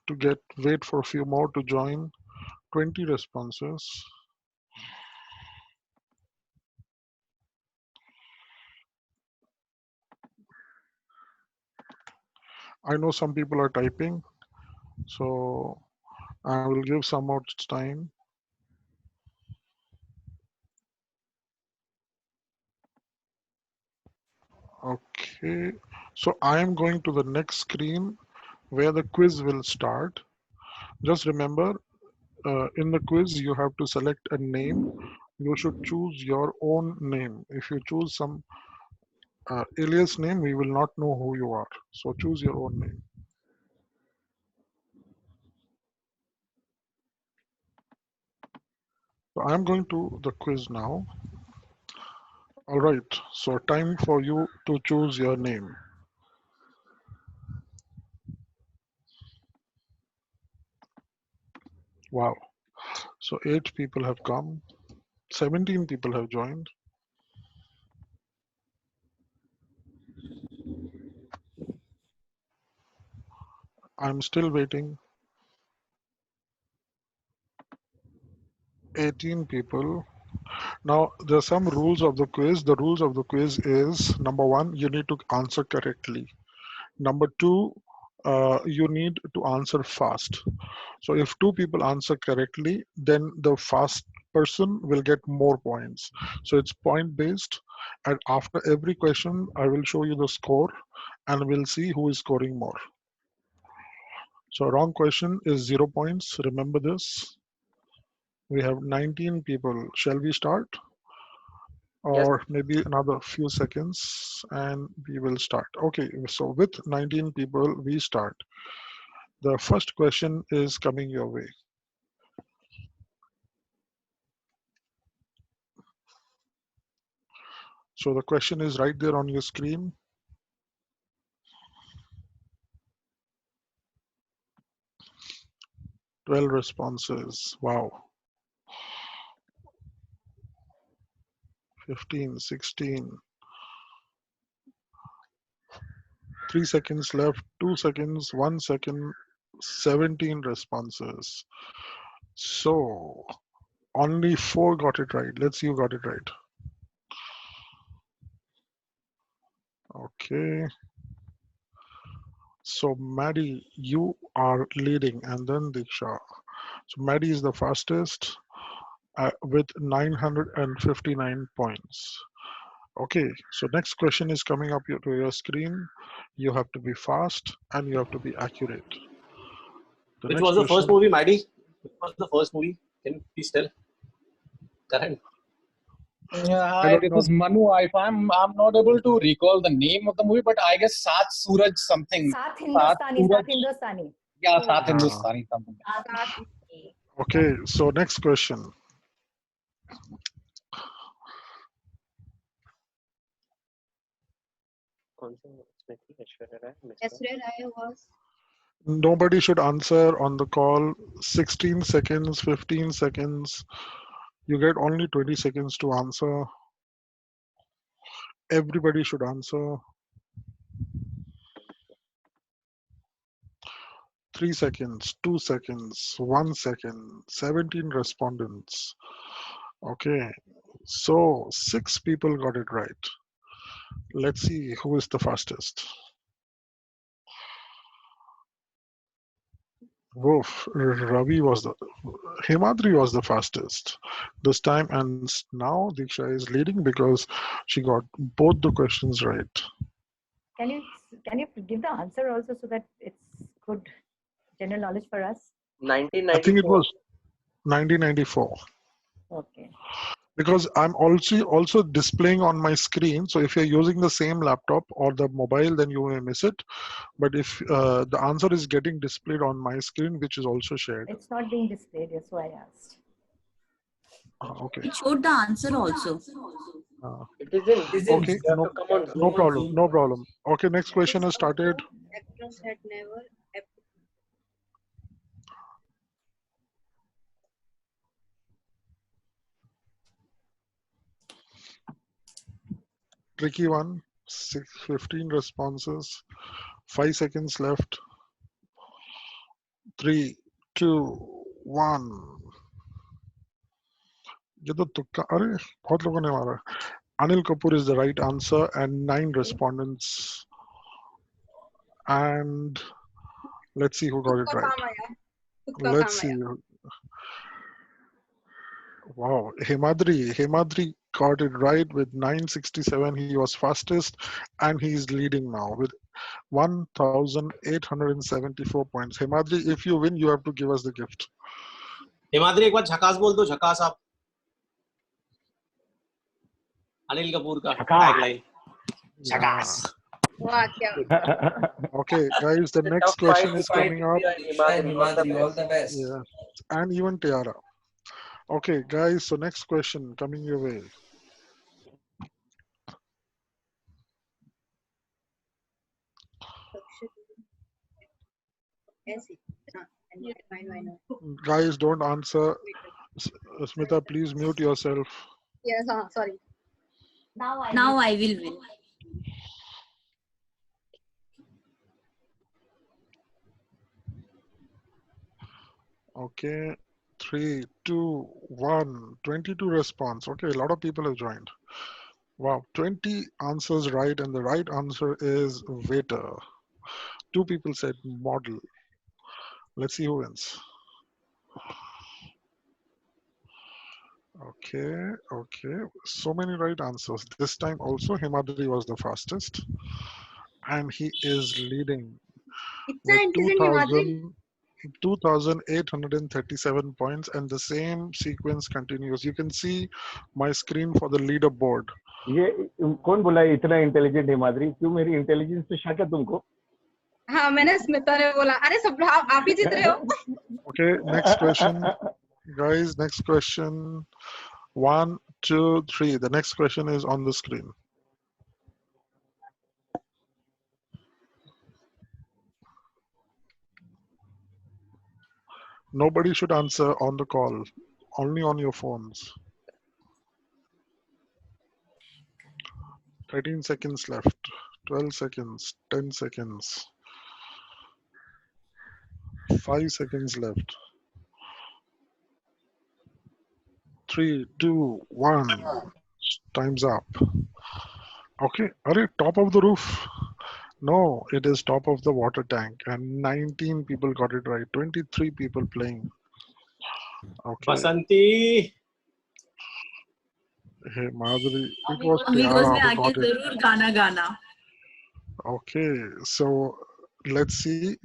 to wait for a few more to join. 20 responses. I know some people are typing, so I will give some more time. Okay, so I am going to the next screen where the quiz will start. Just remember, in the quiz, you have to select a name. You should choose your own name. If you choose some alias name, we will not know who you are. So choose your own name. So I'm going to the quiz now. All right, so time for you to choose your name. Wow. So 8 people have come. 17 people have joined. I'm still waiting. 18 people. Now, there are some rules of the quiz. The rules of the quiz is, number 1, you need to answer correctly. Number 2, you need to answer fast. So if 2 people answer correctly, then the fast person will get more points. So it's point based. And after every question, I will show you the score and we'll see who is scoring more. So wrong question is 0 points. Remember this. We have 19 people. Shall we start? Or maybe another few seconds and we will start. Okay, so with 19 people, we start. The first question is coming your way. So the question is right there on your screen. Twelve responses. Wow. 15, 16. 3 seconds left, 2 seconds, 1 second, 17 responses. So only 4 got it right. Let's see who got it right. Okay. So Maddie, you are leading, and then Diksha. So Maddie is the fastest with 959 points. Okay, so next question is coming up to your screen. You have to be fast and you have to be accurate. Which was the first movie, Maddie? Which was the first movie? Can you please tell? Karan. Hi, this is Manu. I'm not able to recall the name of the movie, but I guess Saath Suraj something. Saath Hindustani. Yeah, Saath Hindustani something. Okay, so next question. Nobody should answer on the call. 16 seconds, 15 seconds. You get only 20 seconds to answer. Everybody should answer. 3 seconds, 2 seconds, 1 second, 17 respondents. Okay, so 6 people got it right. Let's see who is the fastest. Woof, Himadri was the fastest this time, and now Diksha is leading because she got both the questions right. Can you give the answer also so that it's good general knowledge for us? 1994. I think it was 1994. Okay. Because I'm also displaying on my screen. So if you're using the same laptop or the mobile, then you may miss it. But if the answer is getting displayed on my screen, which is also shared. It's not being displayed, that's why I asked. Okay. It showed the answer also. It isn't. Okay, no problem, no problem. Okay, next question has started. Actors had never. Tricky one. 15 responses. 5 seconds left. 3, 2, 1. ये तो तुक्का अरे बहुत लोगों ने मारा. Anil Kapoor is the right answer and 9 respondents And let's see who got it right. Let's see. Wow, Hemadri got it right with 967. He was fastest, and he's leading now with 1,874 points. Hemadri, if you win, you have to give us the gift. Himadri एक बार झकास बोल दो, झकास आप। अनिल कपूर का tagline झकास। Okay, guys, the next question is coming up. Himadri, all the best. Yeah, and even Tiara. Okay, guys, so next question coming your way. Guys, don't answer. Smita, please mute yourself. Yes, sorry. Now I will win. Okay, 3, 2, 1. 22 response. Okay, a lot of people have joined. Wow, 20 answers right, and the right answer is waiter. 2 people said model. Let's see who wins. Okay, so many right answers. This time also Himadri was the fastest, and he is leading with 2,837 points, and the same sequence continues. You can see my screen for the leaderboard. ये कौन बोला इतना intelligent Himadri? क्यों मेरी intelligence पे शक है तुमको? हाँ, मैंने स्मिता ने बोला। अरे सब आप ही जीत रहे हो। Okay, next question, guys. Next question. 1, 2, 3. The next question is on the screen. Nobody should answer on the call, only on your phones. 13 seconds left, 12 seconds, 10 seconds, 5 seconds left. 3, 2, 1. Time's up. Okay, are you top of the roof? No, it is top of the water tank, and 19 people got it right. 23 people playing. Okay. Basanti. Hey, Madhuri, it was Tiara who got it. Okay, so let's see.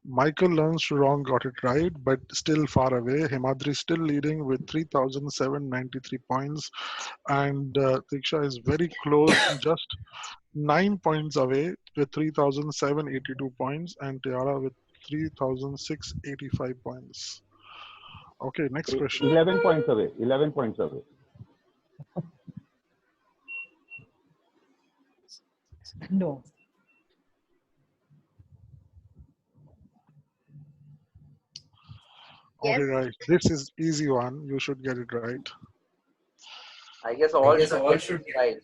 Michael Learns Wrong got it right, but still far away. Himadri still leading with 3,793 points, and Diksha is very close, just 9 points away with 3,782 points, and Tiara with 3,685 points. Okay, next question. 11 points away. 11 points away. No. Okay, guys, this is easy one. You should get it right. I guess all should be right.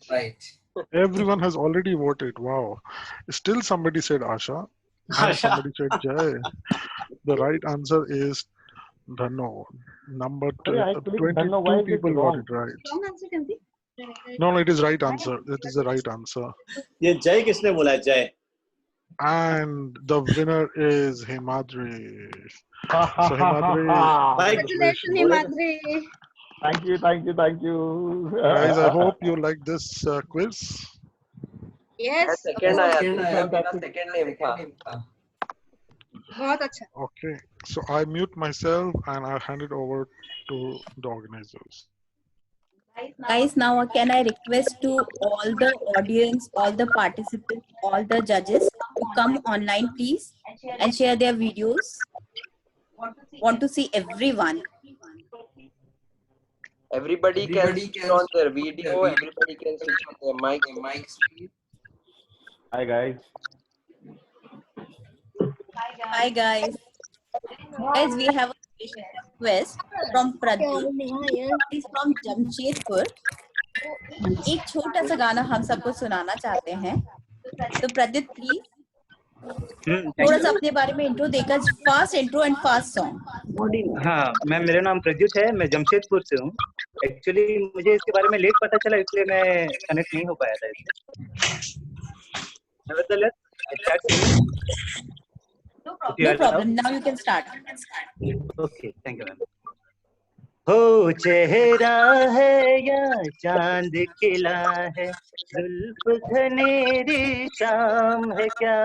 Everyone has already voted. Wow. Still somebody said Asha. And somebody said Jay. The right answer is Dhano. Number 22 people got it right. No, it is right answer. It is the right answer. ये जय किसने बोला है? जय. And the winner is Himadri. So Himadri, congratulations, Himadri. Thank you. Guys, I hope you like this quiz. Yes. Second name था. बहुत अच्छा. Okay, so I mute myself and I hand it over to the organizers. Guys, now can I request to all the audience, all the participants, all the judges to come online, please, and share their videos. Want to see everyone. Everybody can switch on their video. Everybody can switch on their mic speed. Hi guys. Hi guys. Guys, we have a special request from Pradeep. He's from Jamshedpur. एक छोटा सा गाना हम सबको सुनाना चाहते हैं. तो प्रदीप प्लीज थोड़ा सा अपने बारे में इंट्रो देकर, fast intro and fast song. हाँ मैम, मेरा नाम प्रद्युत है, मैं जमशेदपुर से हूँ. एक्चुअली मुझे इसके बारे में लेट पता चला, इसलिए मैं कनेक्ट नहीं हो पाया था इससे. start singing? If you No allow. problem. Now you can start. Okay, thank you, ma'am. हो चेहरा है या चांद खिला है, जुल्फ घनेरी शाम है क्या,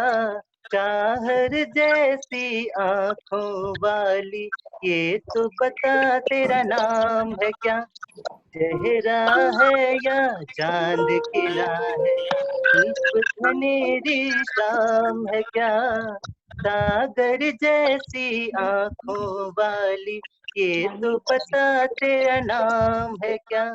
चाहर जैसी आंखों वाली, ये तो बता तेरा नाम है क्या, चेहरा है या चांद खिला है, जुल्फ घनेरी शाम है क्या, सागर जैसी आंखों वाली, ये तो बता तेरा नाम है क्या।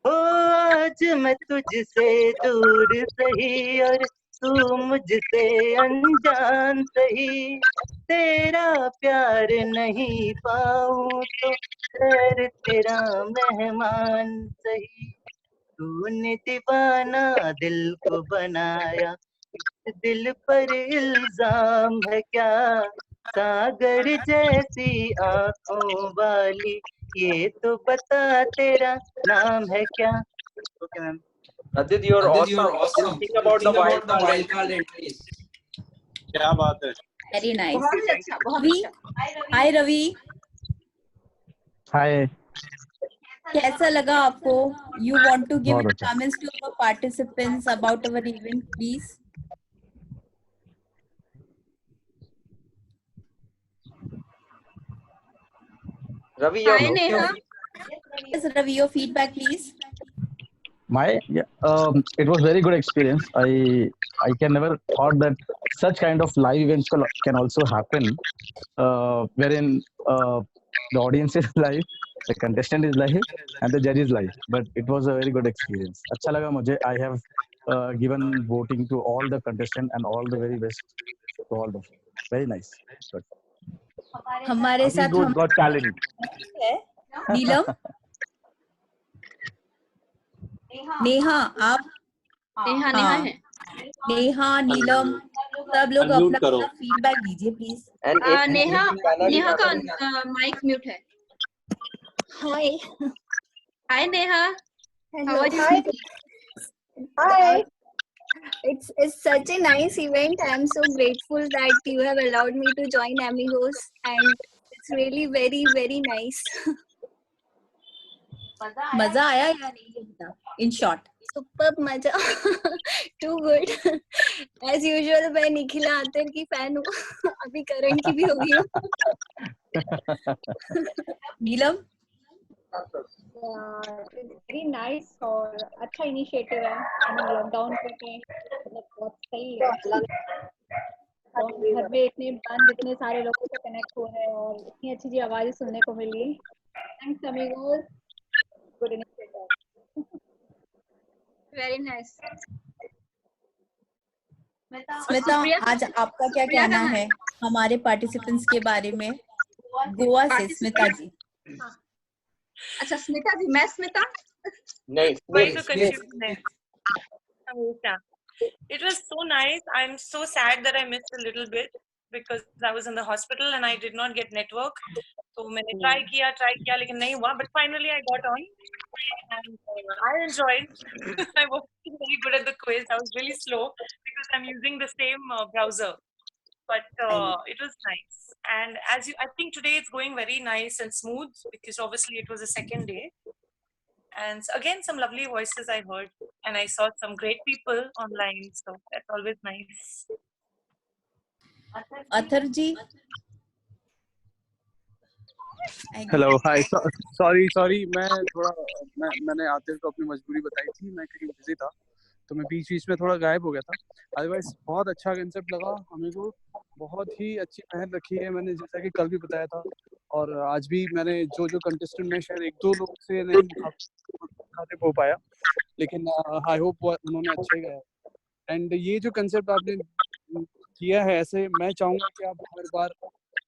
ओ आज मैं तुझसे दूर सही और तू मुझसे अनजान सही, तेरा प्यार नहीं पाऊं तो खैर तेरा मेहमान सही, तूने दीवाना दिल को बनाया, दिल पर इल्जाम है क्या, सागर जैसी आंखों वाली, ये तो बता तेरा नाम है क्या। Okay ma'am. Adit, you're awesome. Just think about the wild card entries. क्या बात है। Very nice. बहुत ही अच्छा, बहुत Ravi? अच्छा। Hi Ravi. हाय। कैसा लगा आपको? You want to give बहुत the अच्छा। comments to our participants about our event, please? Ravi, your Hi Neha. Yes, Ravi, your feedback, please. It was very good experience. I can never thought that such kind of live events can also happen, wherein the audience is live, the contestant is live, and the judge is live. But it was a very good experience. अच्छा लगा मुझे. I have given voting to all the contestants and all the very best to all of them. Very nice. Good. हमारे साथ Amigos got talent. है नीलम। नेहा आप नेहा हाँ है। नेहा नीलम सब लोग Unmute अपना करो। फीडबैक दीजिए प्लीज। नेहा का माइक म्यूट है। Hi. Hi Neha. Hello. How are Hi. you? Hi. It's such a nice event. I'm so grateful that you have allowed me to join Amigos, and it's really very very nice. मजा आया या नहीं ये बता in short. Superb मजा। Too good. As usual मैं निखिला आतर की फैन हूँ। अभी करण की भी हो गई हूँ। नीलम वेरी नाइस और अच्छा इनिशिएटिव है। लॉकडाउन करके मतलब बहुत सही है। घर में इतने बंद इतने सारे लोगों से कनेक्ट हो रहे हैं और इतनी अच्छी अच्छी आवाजें सुनने को मिली। Thanks Amigos, good initiative. Very nice. Smita आज आपका क्या कहना है हमारे पार्टिसिपेंट्स के बारे में? गोवा से स्मिता जी। अच्छा स्मिता जी, मैं स्मिता? नहीं, Trying to confuse them. Amrita. It was so nice. I'm so sad that I missed a little bit because I was in the hospital and I did not get network. So मैंने try किया लेकिन नहीं हुआ. But finally I got on and I enjoyed. I wasn't very good at the quiz. I was really slow because I'm using the same browser. But it was nice. And I think today it's going very nice and smooth because obviously it was the second day. And again, some lovely voices I heard, and I saw some great people online. So that's always nice. Atharva ji. Hello hi sorry मैंने आतिफ को अपनी मजबूरी बताई थी, मैं कहीं busy था तो मैं बीच में थोड़ा गायब हो गया था। अदरवाइज बहुत अच्छा कंसेप्ट लगा हमें को, बहुत ही अच्छी मेहनत रखी है मैंने, जैसा कि कल भी बताया था और आज भी मैंने जो कंटेस्टेंट में शायद 1-2 लोग से नहीं मुखातिब हो पाया, लेकिन आई होप उन्होंने अच्छा ही गाया। एंड ये जो कंसेप्ट आपने किया है ऐसे, मैं चाहूँगा कि आप हर बार,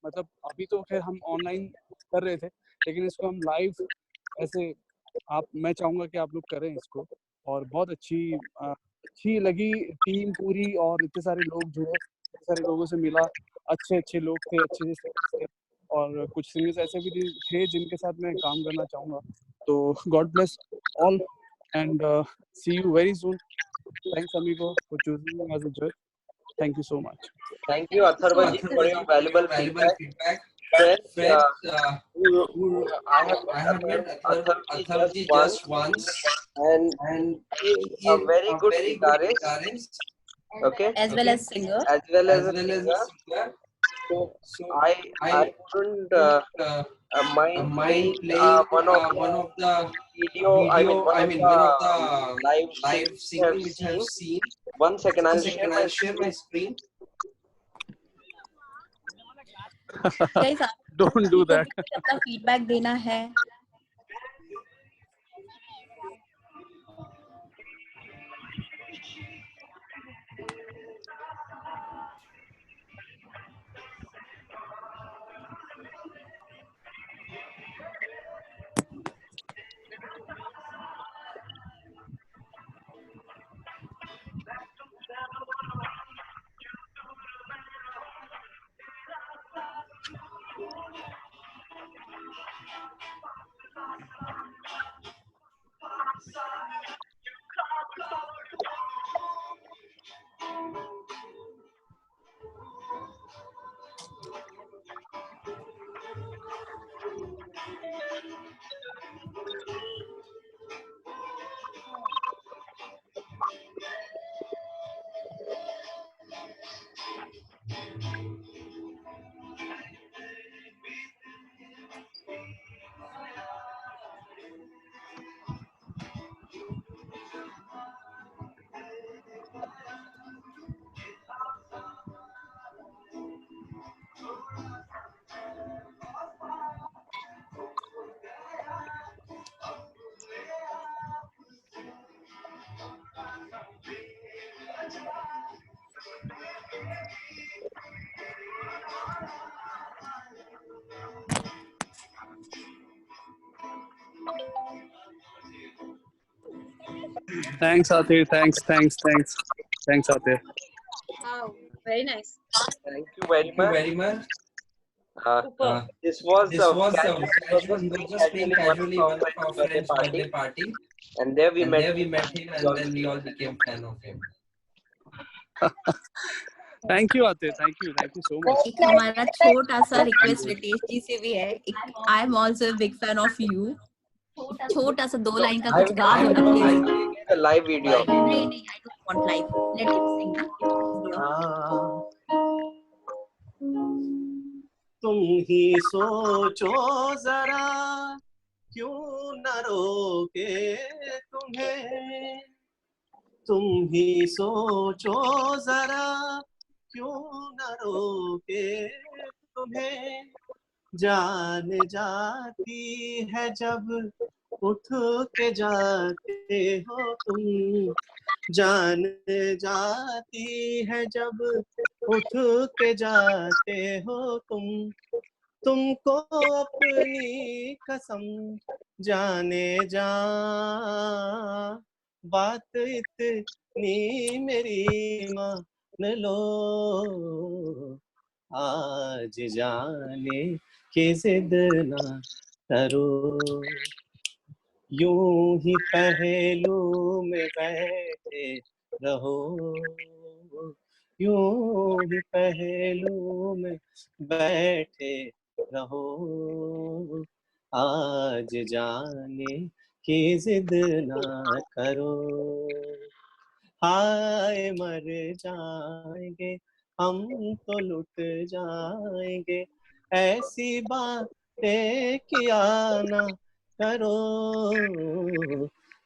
मतलब अभी तो खैर हम ऑनलाइन कर रहे थे लेकिन इसको हम लाइव ऐसे मैं चाहूँगा कि आप लोग करें इसको। और बहुत अच्छी लगी टीम पूरी, और इतने सारे लोग जुड़े, इतने सारे लोगों से मिला, अच्छे लोग थे, अच्छे थे और कुछ सिंगर्स ऐसे भी थे जिनके साथ मैं काम करना चाहूँगा। तो God bless all and see you very soon. Thanks, amigo, for choosing me as a judge. Thank you so much. Thank you, Atharva ji, for your valuable feedback. Friends, I have met Atharva ji just once, and he is a very good guitarist. Okay. As well as singer. As well as a singer. So I wouldn't mind playing one of the video. I mean one of the live singing which I have seen. 1 second, I'll share my screen. Guys, Don't do that. अपना feedback देना है. Thanks, Atir. Thanks, Atir. Wow, very nice. Thank you very much. This was just playing casually one of our friend's birthday party, and there we met him, and then we all became fan of him. Thank you, Atir. Thank you so much. एक हमारा छोटा सा request Ritesh जी से भी है. I am also a big fan of you. छोटा सा 2 line का कुछ गा दो ना प्लीज. A live video. नहीं, I don't want live. Let him sing ना. तुम ही सोचो जरा क्यों न रोके तुम्हें, तुम ही सोचो जरा क्यों न रोके तुम्हें, जान जाती है जब उठ के जाते हो तुम, जान जाती है जब उठ के जाते हो तुम, तुमको अपनी कसम जाने जा, बात इतनी मेरी मान लो, आज जाने की जिद ना करो, यूं ही पहलू में बैठे रहो, यूं ही पहलू में बैठे रहो, आज जाने की जिद ना करो, हाय मर जाएंगे हम तो लुट जाएंगे, ऐसी बातें किया ना करो,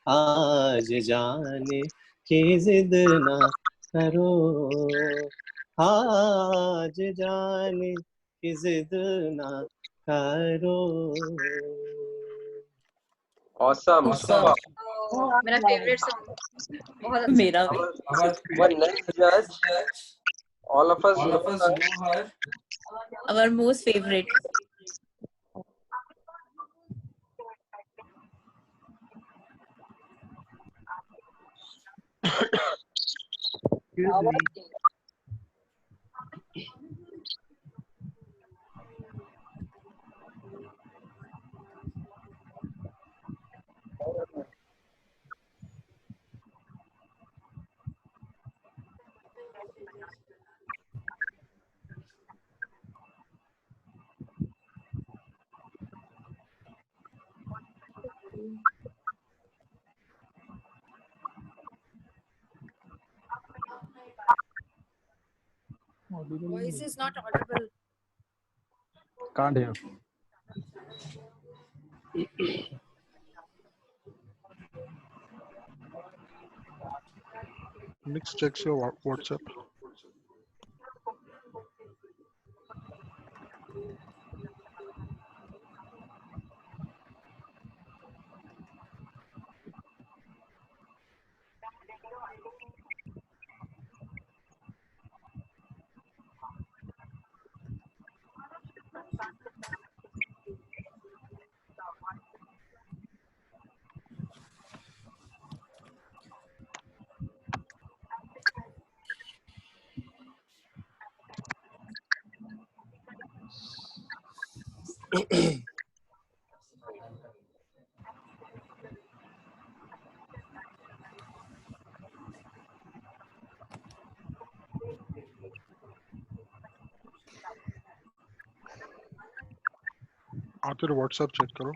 आज जाने की जिद ना करो, आज जाने की जिद ना करो. Awesome. मेरा फेवरेट सॉन्ग. बहुत अच्छा. मेरा भी. Our next judge, all of us know her. Our most favorite. Voice is not audible. Can't hear. Nix checks your WhatsApp. आते WhatsApp चेक करो.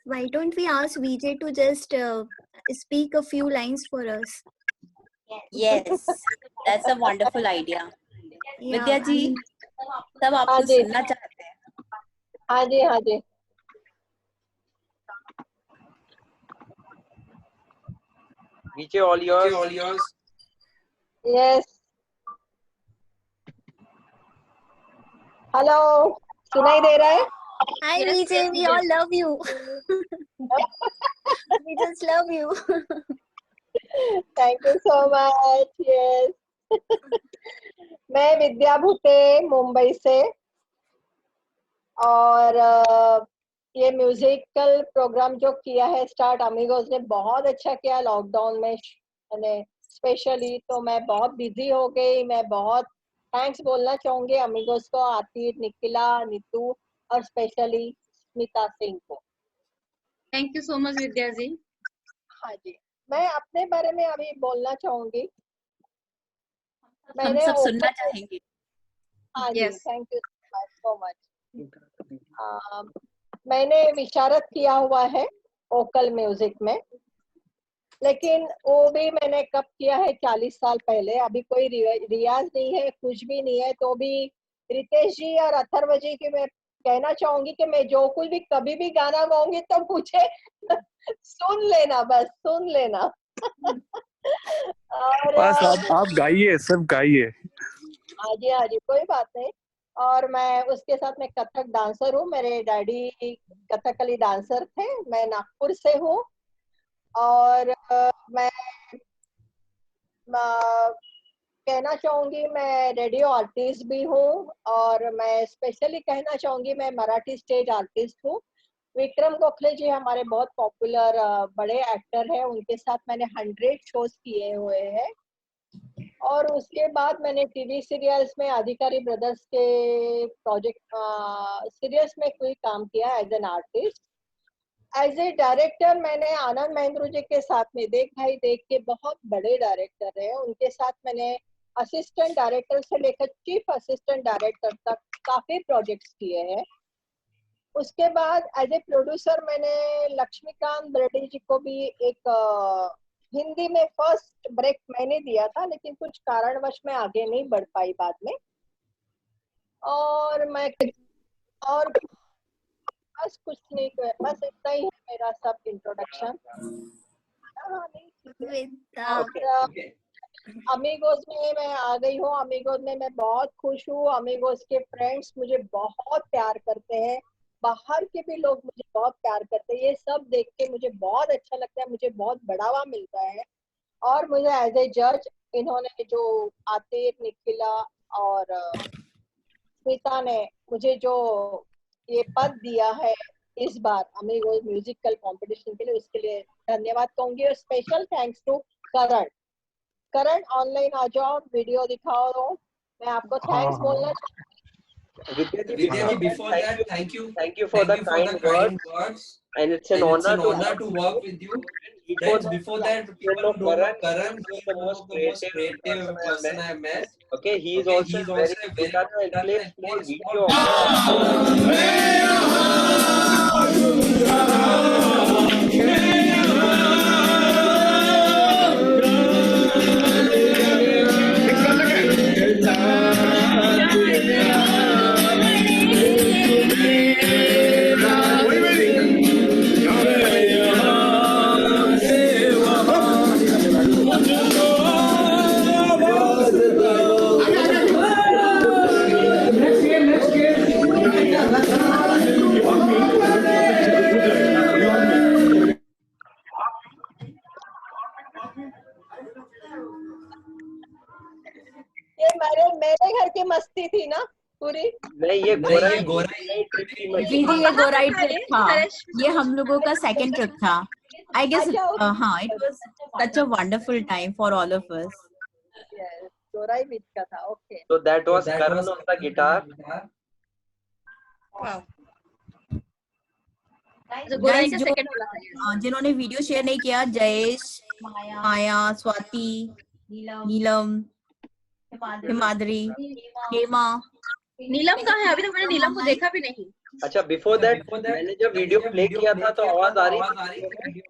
Why don't we ask Vijay to just speak a few lines for us? Yes, that's a wonderful idea. Yeah, विद्या जी, सब हाँ आपको जी सुनना चाहते हैं. हाँ जी हाँ जी. Vijay, all yours. Yes. Hello, सुनाई दे रहा है? Hi Vijay, we all love you. We just love you. Thank you so much. Yes. मैं विद्या भूते मुंबई से और ये म्यूजिकल प्रोग्राम जो किया है स्टार्ट अमीगोस ने बहुत अच्छा किया लॉकडाउन में स्पेशली. तो मैं बहुत बिजी हो गई. मैं बहुत थैंक्स बोलना चाहूंगी अमीगोस को, आतिर, निखिला, नीतू और स्पेशली स्मिता सिंह को. Thank you so much Vidya ji. हाँ जी, मैं अपने बारे में अभी बोलना चाहूंगी. हम मैंने सब सुनना चाहेंगे. हाँ जी, Yes. Thank you so much. मैंने विशारद किया हुआ है वोकल म्यूजिक में, लेकिन वो भी मैंने कब किया है 40 साल पहले. अभी कोई रियाज नहीं है, कुछ भी नहीं है. तो भी रितेश जी और अथर्व जी की मैं कहना चाहूंगी कि मैं जो कुछ भी कभी भी गाना गाऊंगी तो मुझे सुन लेना, बस सुन लेना. और बस आप गाइए, सब गाइए. हाँ जी, कोई बात नहीं. और मैं उसके साथ में कथक डांसर हूँ. मेरे डैडी कथकली डांसर थे. मैं नागपुर से हूँ और मैं कहना चाहूंगी मैं रेडियो आर्टिस्ट भी हूँ. और मैं स्पेशली कहना चाहूंगी मैं मराठी स्टेज आर्टिस्ट हूँ. विक्रम गोखले जी हमारे बहुत पॉपुलर बड़े एक्टर हैं. उनके साथ मैंने 100 शोज किए हुए हैं. और उसके बाद मैंने टीवी सीरियल्स में अधिकारी ब्रदर्स के प्रोजेक्ट सीरियल्स में कोई काम किया as an artist. As a director मैंने आनंद महेंद्र जी के साथ में देख भाई देख के बहुत बड़े डायरेक्टर हैं. उनके साथ मैंने असिस्टेंट डायरेक्टर से लेकर चीफ असिस्टेंट डायरेक्टर तक काफी प्रोजेक्ट्स किए हैं. उसके बाद एज ए प्रोड्यूसर मैंने लक्ष्मीकांत बेर्डे जी को भी एक हिंदी में फर्स्ट ब्रेक मैंने दिया था, लेकिन कुछ कारणवश मैं आगे नहीं बढ़ पाई बाद में. और मैं और बस कुछ नहीं, बस इतना ही है मेरा सब इंट्रोडक्शन. अमीगोस में मैं आ गई हूँ. अमीगोस में मैं बहुत खुश हूँ. अमीगोस के फ्रेंड्स मुझे बहुत प्यार करते हैं. बाहर के भी लोग मुझे बहुत प्यार करते हैं. ये सब देख के मुझे बहुत अच्छा लगता है. मुझे बहुत बढ़ावा मिलता है. और मुझे एज ए जज इन्होंने जो आतिर, निखिला और स्मिता ने मुझे जो ये पद दिया है इस बार अमीगोस म्यूजिकल कंपटीशन के लिए, उसके लिए धन्यवाद कहूंगी. और special thanks to Karan online आ जाओ, वीडियो दिखाओ. मैं आपको थैंक्स बोलना चाहूंगी. Vidyaji, before that, thank you for the kind words, and it's an honor to work with you. Friends, before that, people who don't know Karan, he is the most creative person I met. Okay, he is also a very good guitar and plays small video. ये मेरे घर की मस्ती थी ना पूरी। नहीं, ये गोराई जी ये गोराई ट्रिप था, ये हम लोगों का सेकंड ट्रिप था। आई गेस हाँ, it was such a wonderful time for all of us. Gorai beach का था। Okay, So that was Karan on the guitar. Wow. Guys जिन्होंने वीडियो शेयर नहीं किया, जयेश, माया, स्वाति, नीलम, हिमाद्री, हेमा। नीलम कहाँ है? अभी तक मैंने नीलम को देखा भी नहीं। अच्छा, बिफोर दैट मैंने जब वीडियो प्ले किया था तो आवाज आ रही थी?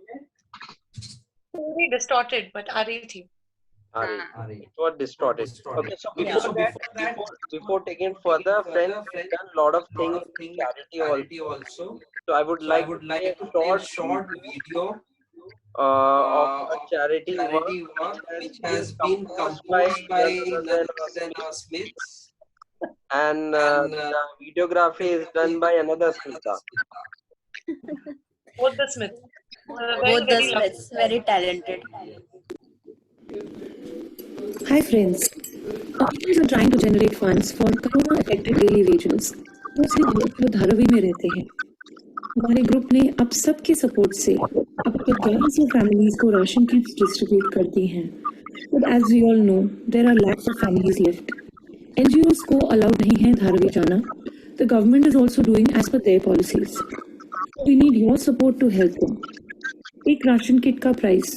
Very distorted, but आ रही थी। It was distorted. Okay, so before taking further, friends, we've done a lot of things in charity also. So I would like to play a short video of a charity work which has been composed by Narzena Smith, and the videography is done by another Smitha. Both the Smiths. Both the Smiths, very talented. Hi friends, we are trying to generate funds for corona affected daily wages. Mostly हम लोग धारावी में रहते हैं। हमारे group ने अब सबके support से अब तक 1100 फैमिलीज को राशन किट्स डिस्ट्रीब्यूट कर दी हैं। But as we all know, there are lakhs of families left. NGOs को अलाउड नहीं है धारावी जाना। The government is also doing as per their policies. We need your support to help them. एक ration kit का price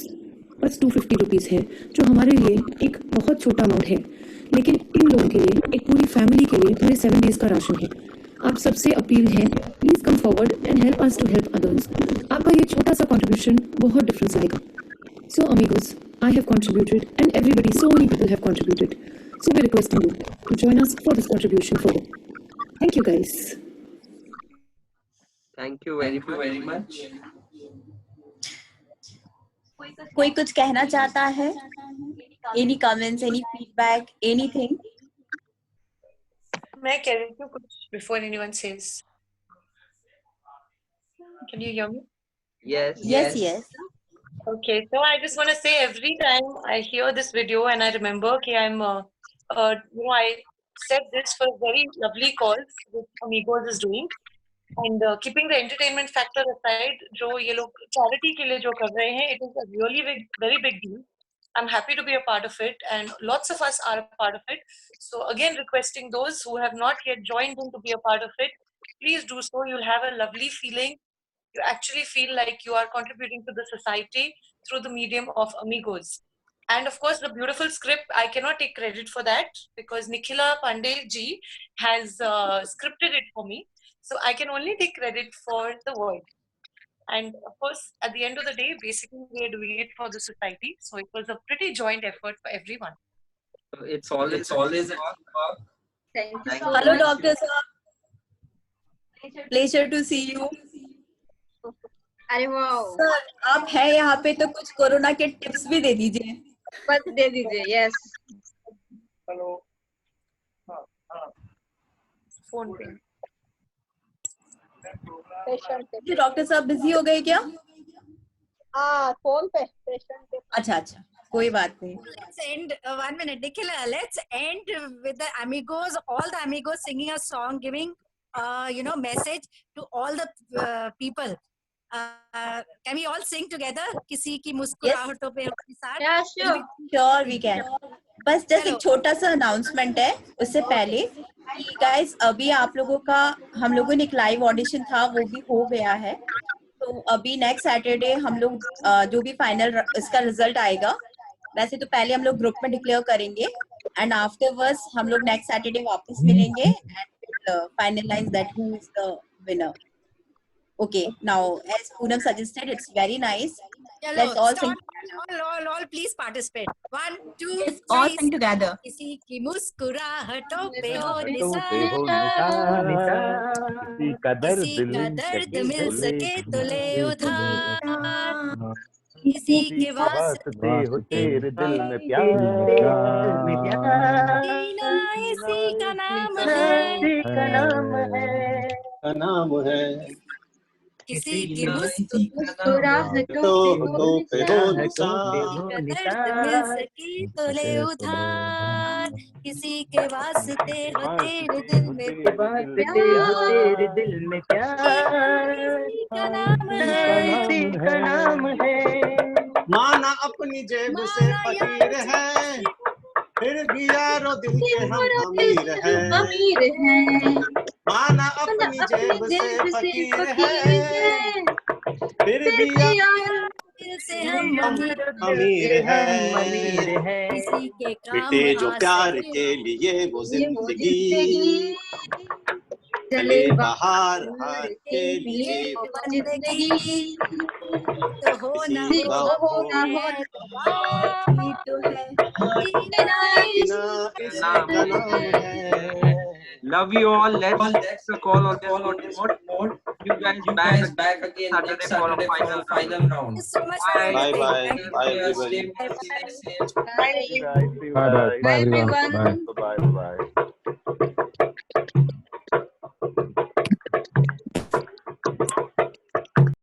बस 250 rupees है, जो हमारे लिए एक बहुत छोटा अमाउंट है, लेकिन इन लोगों के लिए, एक पूरी फैमिली के लिए पूरे 7 डेज का राशन है। आप सबसे अपील है, please come forward and help us to help others. आपका ये छोटा सा कंट्रीब्यूशन बहुत डिफरेंस लाएगा। So Amigos, I have contributed and everybody, so many people have contributed, so we requesting you to join us for this contribution for. Thank you guys. Thank you very much. कोई कुछ कहना चाहता है? Any comments, any feedback, anything? मैं कह रही हूँ कुछ before anyone says. Can you hear me? Yes. Okay, so I just want to say every time I hear this video and I remember कि I'm, I said this for a very lovely cause which Amigos is doing. And keeping the entertainment factor aside, जो ये लोग charity के लिए जो कर रहे हैं, it is a really very big deal. I'm happy to be a part of it, and lots of us are a part of it. So again, requesting those who have not yet joined in to be a part of it, please do so. You'll have a lovely feeling. You actually feel like you are contributing to the society through the medium of Amigos. And of course, the beautiful script, I cannot take credit for that because Nikhila Pandey ji has scripted it for me. So I can only take credit for the work. And of course, at the end of the day, basically we are doing it for the society. So it was a pretty joint effort for everyone. It's always Thank you so Hello, much. Doctor sir. Pleasure to see you. अरे वाह sir, आप हैं यहाँ पे तो कुछ corona के tips भी दे दीजिए। बस दे दीजिए। यस। हेलो। फोन पे। डॉक्टर साहब बिजी हो गए क्या? हाँ, फोन पे पेशेंट पे। अच्छा, कोई बात नहीं। Let's end 1 minute, Nikhila. Let's end with the amigos, all the amigos singing a song, giving message to all the people. Can we all sing together? किसी की मुस्कुराहटों पे अपने साथ? Yeah, sure. Sure, we can. बस just एक छोटा सा announcement है उससे पहले कि गाइस अभी आप लोगों का हम लोगों ने एक लाइव ऑडिशन था वो भी हो गया है। तो अभी नेक्स्ट सैटरडे हम लोग जो भी फाइनल इसका रिजल्ट आएगा, वैसे तो पहले हम लोग ग्रुप में डिक्लेयर करेंगे एंड आफ्टरवर्ड्स हम लोग नेक्स्ट सैटरडे वापस मिलेंगे and finalise that who is the winner. Okay, now as Poonam suggested, it's very nice. Let's all sing. all, please participate. 1, 2, Let's all sing together. किसी की मुस्कुराहटों पे हो पे निशान, हो निशान, किसी का दर्द मिल सके तो ले उधार, किसी के वास्ते हो तेरे दिल में प्यार, जीना इसी का नाम है, किसी की मुस्कुराहटों पे हो निशान, दर्द मिल सके तो ले उधार, किसी के वास्ते हो तेरे दिल में प्यार, इसी का नाम है। माना अपनी जेब से फकीर है, फिर भी यारो दिल के हम अमीर हैं। माना अपनी जेब से फकीर है, फिर भी यारो दिल से हम अमीर हैं। मिटे जो प्यार के लिए वो जिंदगी, चले बाहर हार के लिए वो जिंदगी, तो हो ना हो ना हो तो है, Love you all. Let's call on this note. You guys back again next Saturday for a final round. Bye bye. Bye everybody. Bye everyone. Bye. Bye bye.